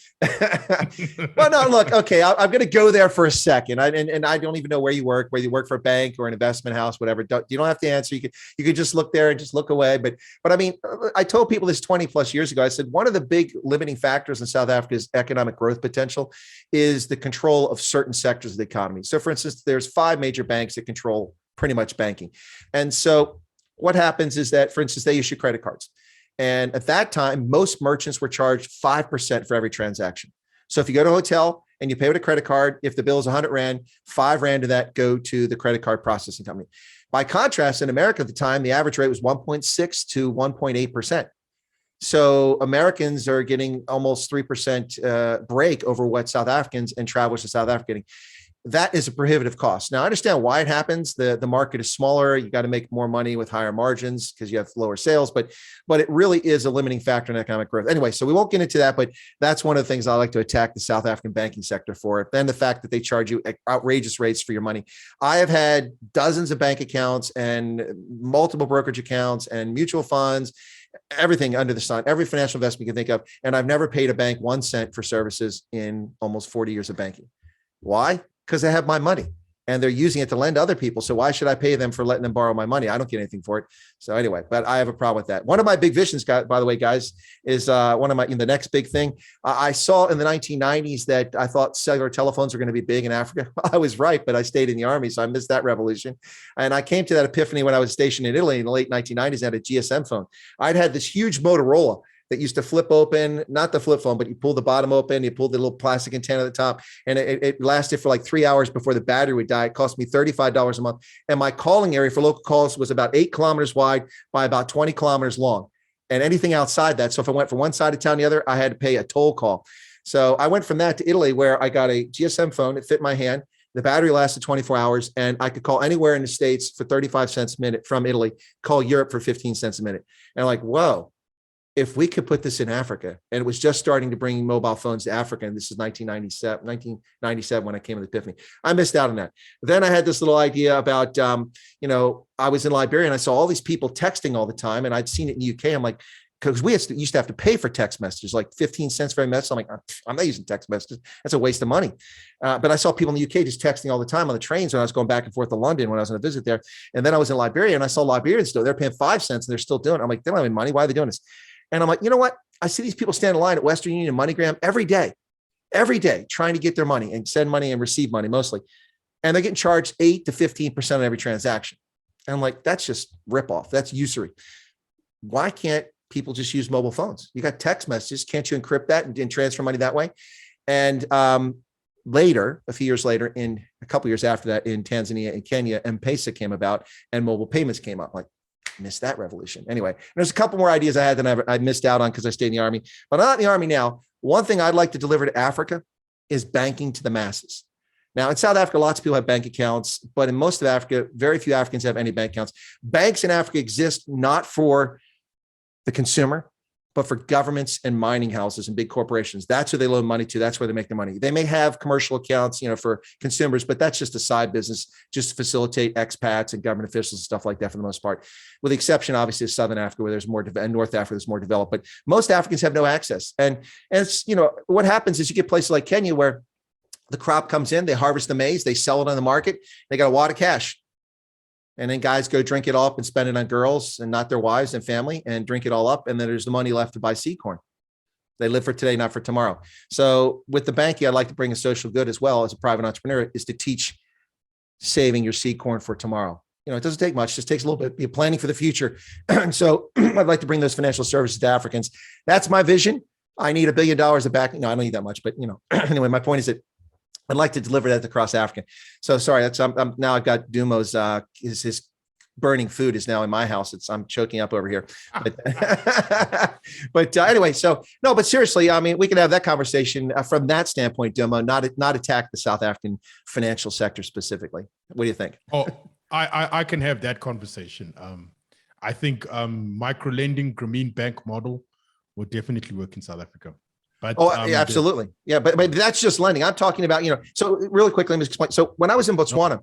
Well, no, look, okay, I'm going to go there for a second. And I don't even know where you work, whether you work for a bank or an investment house, whatever. You don't have to answer. You could just look there and just look away. But I mean, I told people this 20 plus years ago. I said, one of the big limiting factors in South Africa's economic growth potential is the control of certain sectors of the economy. So for instance, there's 5 major banks that control pretty much banking. And so what happens is that, for instance, they issue credit cards. And at that time, most merchants were charged 5% for every transaction. So if you go to a hotel and you pay with a credit card, if the bill is 100 Rand, 5 Rand of that go to the credit card processing company. By contrast, in America at the time, the average rate was 1.6 to 1.8%. So Americans are getting almost 3% break over what South Africans and travelers to South Africa are getting. that is a prohibitive cost. Now, I understand why it happens. The market is smaller. You got to make more money with higher margins because you have lower sales, but it really is a limiting factor in economic growth. Anyway, so we won't get into that, but that's one of the things I like to attack the South African banking sector for. Then the fact that they charge you outrageous rates for your money. I have had dozens of bank accounts and multiple brokerage accounts and mutual funds, everything under the sun, every financial investment you can think of. And I've never paid a bank 1 cent for services in almost 40 years of banking. Why? Because they have my money and they're using it to lend to other people. So why should I pay them for letting them borrow my money? I don't get anything for it. So anyway, but I have a problem with that. One of my big visions, by the way, guys, is the next big thing. I saw in the 1990s that I thought cellular telephones were going to be big in Africa. I was right, but I stayed in the army, so I missed that revolution. And I came to that epiphany when I was stationed in Italy in the late 1990s. I had a GSM phone. I'd had this huge Motorola that used to flip open, not the flip phone, but you pull the bottom open, you pull the little plastic antenna at the top, and it lasted for like 3 hours before the battery would die. It cost me $35 a month. And my calling area for local calls was about 8 kilometers wide by about 20 kilometers long. And anything outside that, so if I went from one side of town to the other, I had to pay a toll call. So I went from that to Italy, where I got a GSM phone. It fit my hand. The battery lasted 24 hours, and I could call anywhere in the States for 35 cents a minute from Italy, call Europe for 15 cents a minute. And I'm like, whoa. If we could put this in Africa, and it was just starting to bring mobile phones to Africa, and this is 1997 when I came to the epiphany. I missed out on that. Then I had this little idea about, I was in Liberia and I saw all these people texting all the time, and I'd seen it in the UK. I'm like, because we used to have to pay for text messages, like 15 cents for a message. I'm like, I'm not using text messages. That's a waste of money. But I saw people in the UK just texting all the time on the trains when I was going back and forth to London when I was on a visit there. And then I was in Liberia and I saw Liberians still, they're paying 5 cents and they're still doing it. I'm like, they don't have any money. Why are they doing this? And I'm like, you know what? I see these people stand in line at Western Union and MoneyGram every day, trying to get their money and send money and receive money mostly. And they're getting charged 8 to 15% on every transaction. And I'm like, that's just ripoff. That's usury. Why can't people just use mobile phones? You got text messages. Can't you encrypt that and transfer money that way? And later, a few years later, in a couple years after that, in Tanzania and Kenya, M-Pesa came about and mobile payments came up. Like, missed that revolution. Anyway, there's a couple more ideas I had that I missed out on because I stayed in the army, but I'm not in the army now. One thing I'd like to deliver to Africa is banking to the masses. Now, in South Africa, lots of people have bank accounts, but in most of Africa, very few Africans have any bank accounts. Banks in Africa exist not for the consumer, but for governments and mining houses and big corporations. That's who they loan money to. That's where they make their money. They may have commercial accounts, for consumers, but that's just a side business, just to facilitate expats and government officials and stuff like that for the most part, with the exception, obviously, of Southern Africa, where there's more, and North Africa, there's more developed, but most Africans have no access. And it's, what happens is you get places like Kenya where the crop comes in, they harvest the maize, they sell it on the market, they got a wad of cash. And then guys go drink it all up and spend it on girls and not their wives and family and drink it all up. And then there's the money left to buy seed corn. They live for today, not for tomorrow. So with the banking, I'd like to bring a social good as well as a private entrepreneur, is to teach saving your seed corn for tomorrow. It doesn't take much, it just takes a little bit. You're planning for the future. So I'd like to bring those financial services to Africans. That's my vision. I need $1 billion of backing. No, I don't need that much, but anyway, my point is that I'd like to deliver that across Africa. So sorry, that's now I've got Dumo's his burning food is now in my house. I'm choking up over here. But anyway, so no, but seriously, I mean, we can have that conversation from that standpoint, Dumo, not attack the South African financial sector specifically. What do you think? Oh, I can have that conversation. I think micro lending, Grameen Bank model would definitely work in South Africa. But, yeah, absolutely. Yeah, but that's just lending. I'm talking about, so really quickly, let me explain. So when I was in Botswana,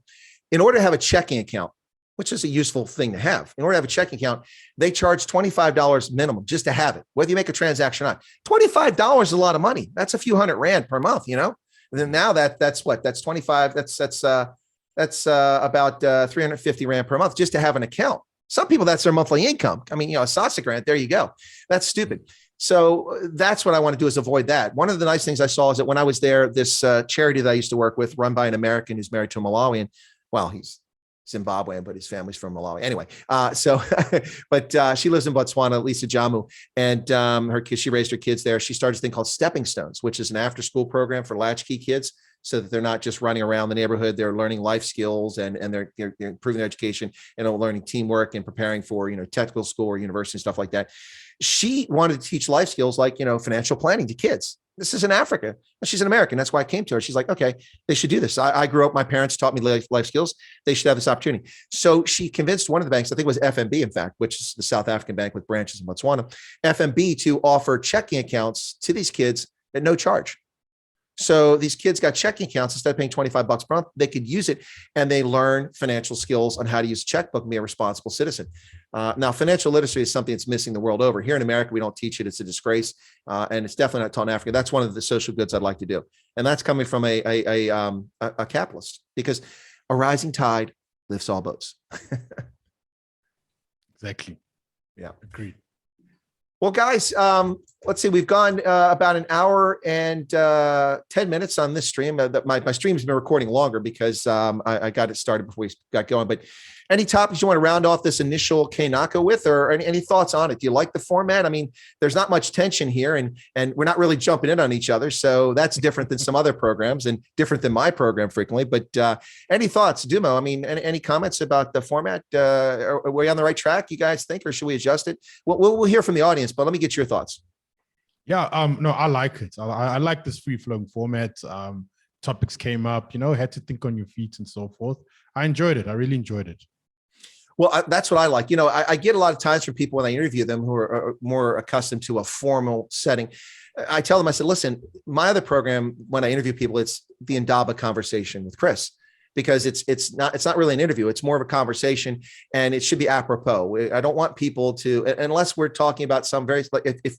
in order to have a checking account, which is a useful thing to have, in order to have a checking account, they charge $25 minimum just to have it, whether you make a transaction or not. $25 is a lot of money. That's a few $100 per month, And then now that's what? That's 25. That's about 350 Rand per month just to have an account. Some people, that's their monthly income. I mean, a Sasa grant, there you go. That's stupid. So that's what I want to do, is avoid that. One of the nice things I saw is that when I was there, this charity that I used to work with, run by an American who's married to a Malawian, well, he's Zimbabwean, but his family's from Malawi. Anyway, but she lives in Botswana, Lisa Jamu, and her kids, she raised her kids there. She started this thing called Stepping Stones, which is an after-school program for latchkey kids. so that they're not just running around the neighborhood. They're learning life skills and they're improving their education and learning teamwork and preparing for, technical school or university and stuff like that. She wanted to teach life skills like, financial planning to kids. This is in Africa. She's an American. That's why I came to her. She's like, okay, they should do this. I grew up, my parents taught me life skills. They should have this opportunity. So she convinced one of the banks, I think it was FNB, in fact, which is the South African bank with branches in Botswana, FNB, to offer checking accounts to these kids at no charge. So these kids got checking accounts. Instead of paying $25 per month, they could use it, and they learn financial skills on how to use a checkbook and be a responsible citizen. Now, financial literacy is something that's missing the world over. Here in America, we don't teach it. It's a disgrace, and it's definitely not taught in Africa. That's one of the social goods I'd like to do, and that's coming from a capitalist, because a rising tide lifts all boats. Exactly. Yeah, agreed. Well, guys, let's see. We've gone about an hour and 10 minutes on this stream. My stream's been recording longer because I got it started before we got going. But any topics you want to round off this initial nako with, or any thoughts on it? Do you like the format? I mean, there's not much tension here, and we're not really jumping in on each other. So that's different than some other programs and different than my program frequently. But any thoughts, Dumo? I mean, any comments about the format? Are we on the right track, you guys think, or should we adjust it? We'll hear from the audience, but let me get your thoughts. Yeah, no, I like it. I like this free-flowing format. Topics came up, had to think on your feet and so forth. I enjoyed it. I really enjoyed it. Well, that's what I like. I get a lot of times from people when I interview them who are more accustomed to a formal setting. I tell them, I said, listen, my other program, when I interview people, it's the Indaba conversation with Chris, because it's not really an interview. It's more of a conversation, and it should be apropos. I don't want people to, unless we're talking about some very, if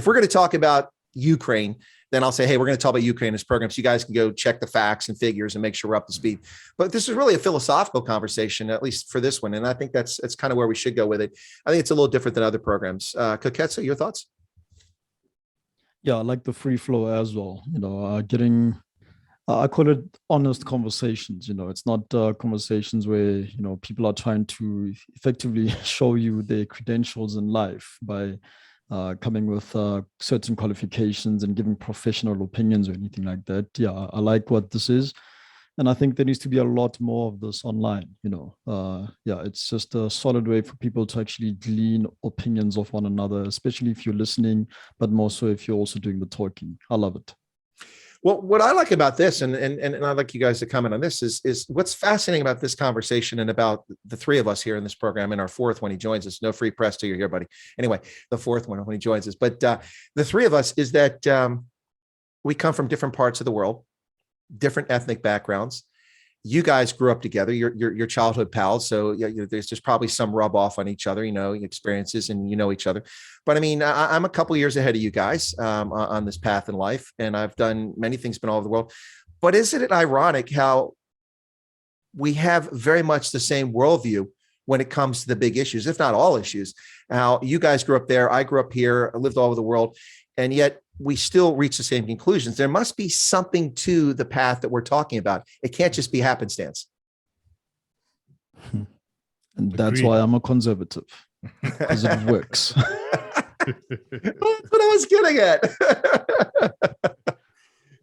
we're going to talk about Ukraine, then I'll say, hey, we're going to talk about Ukraine in this program, so you guys can go check the facts and figures and make sure we're up to speed. But this is really a philosophical conversation, at least for this one. And I think that's kind of where we should go with it. I think it's a little different than other programs. Koketso, your thoughts? Yeah, I like the free flow as well. I call it honest conversations. It's not conversations where, people are trying to effectively show you their credentials in life by coming with certain qualifications and giving professional opinions or anything like that. Yeah, I like what this is. And I think there needs to be a lot more of this online, it's just a solid way for people to actually glean opinions of one another, especially if you're listening, but more so if you're also doing the talking. I love it. Well, what I like about this, and I'd like you guys to comment on this, is what's fascinating about this conversation and about the three of us here in this program, and our fourth when he joins us. No free press till you're here, buddy. Anyway, the fourth one when he joins us. But the three of us is that we come from different parts of the world, different ethnic backgrounds. You guys grew up together. You're childhood pals, so there's just probably some rub off on each other, experiences, and each other. But I mean, I'm a couple years ahead of you guys on this path in life, and I've done many things, been all over the world. But isn't it ironic how we have very much the same worldview when it comes to the big issues, if not all issues? How you guys grew up there, I grew up here, I lived all over the world, and yet we still reach the same conclusions. There must be something to the path that we're talking about. It can't just be happenstance. And that's why I'm a conservative, because it works. That's what I was getting at.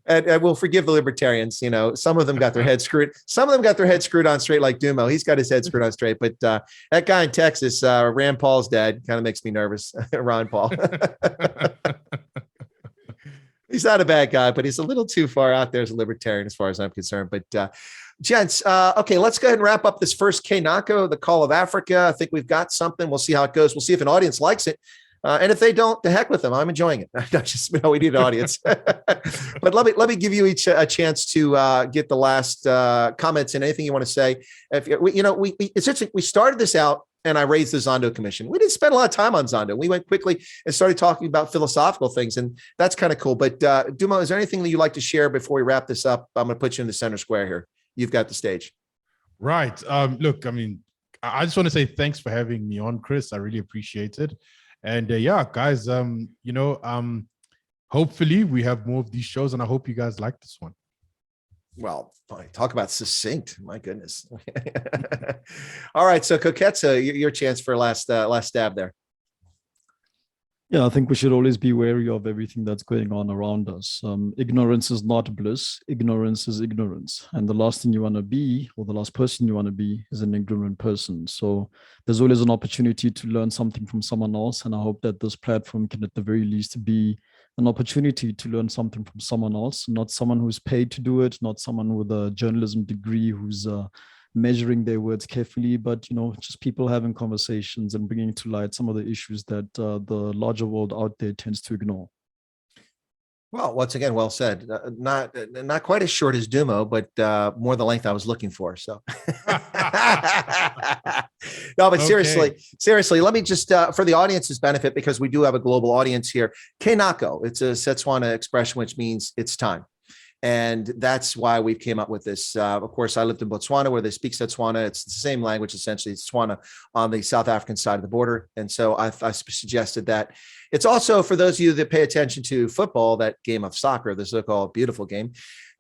And we'll forgive the libertarians. Some of them got their head screwed. Some of them got their head screwed on straight, like Dumo. He's got his head screwed on straight. But that guy in Texas, Rand Paul's dad, kind of makes me nervous. Ron Paul. He's not a bad guy, but he's a little too far out there as a libertarian, as far as I'm concerned. But gents, okay, let's go ahead and wrap up this first nako, the Call of Africa. I think we've got something. We'll see how it goes. We'll see if an audience likes it. And if they don't, the heck with them. I'm enjoying it. We need an audience. But let me give you each a chance to get the last comments and anything you want to say. If it's interesting. We started this out, and I raised the Zondo Commission. We didn't spend a lot of time on Zondo. We went quickly and started talking about philosophical things, and that's kind of cool. But Dumo, is there anything that you'd like to share before we wrap this up? I'm going to put you in the center square here. You've got the stage. Right. Look, I mean, I just want to say thanks for having me on, Chris. I really appreciate it. And yeah, guys, hopefully we have more of these shows, and I hope you guys like this one. Well, talk about succinct. My goodness. All right. So Koketso, your chance for last stab there. Yeah, I think we should always be wary of everything that's going on around us. Ignorance is not bliss. Ignorance is ignorance. And the last thing you want to be, or the last person you want to be, is an ignorant person. So there's always an opportunity to learn something from someone else. And I hope that this platform can, at the very least, be an opportunity to learn something from someone else, not someone who's paid to do it, not someone with a journalism degree who's measuring their words carefully, but just people having conversations and bringing to light some of the issues that the larger world out there tends to ignore. Well, once again, well said. Not quite as short as Dumo, but more the length I was looking for. So, no, but Okay. seriously, let me just for the audience's benefit, because we do have a global audience here. Nako, it's a Setswana expression which means it's time. And that's why we came up with this. Of course, I lived in Botswana where they speak Setswana. It's the same language, essentially. It's Tswana on the South African side of the border. And so I suggested that. It's also, for those of you that pay attention to football, that game of soccer, the so-called beautiful game,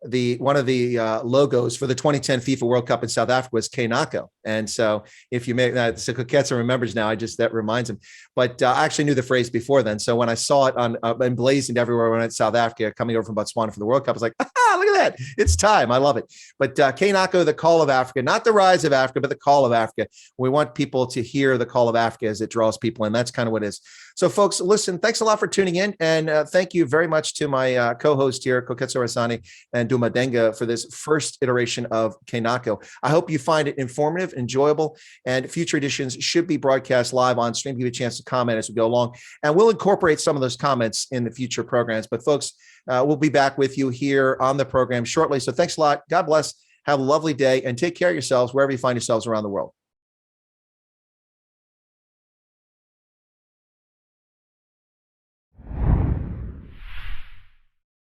one of the logos for the 2010 FIFA World Cup in South Africa was Nako. And so if you make that, so Koketso remembers now, that reminds him. But I actually knew the phrase before then. So when I saw it on emblazoned everywhere when I went to South Africa, coming over from Botswana for the World Cup, I was like, look at that. It's time. I love it. But Nako, the call of Africa, not the rise of Africa, but the call of Africa. We want people to hear the call of Africa as it draws people in. That's kind of what it is. So folks, listen, thanks a lot for tuning in. And thank you very much to my co-host here, Koketso Rasani and Dumo Denga, for this first iteration of Nako. I hope you find it informative, enjoyable, and future editions should be broadcast live on stream. Give you a chance to comment as we go along. And we'll incorporate some of those comments in the future programs. But folks, we'll be back with you here on the program shortly. So thanks a lot. God bless. Have a lovely day and take care of yourselves wherever you find yourselves around the world.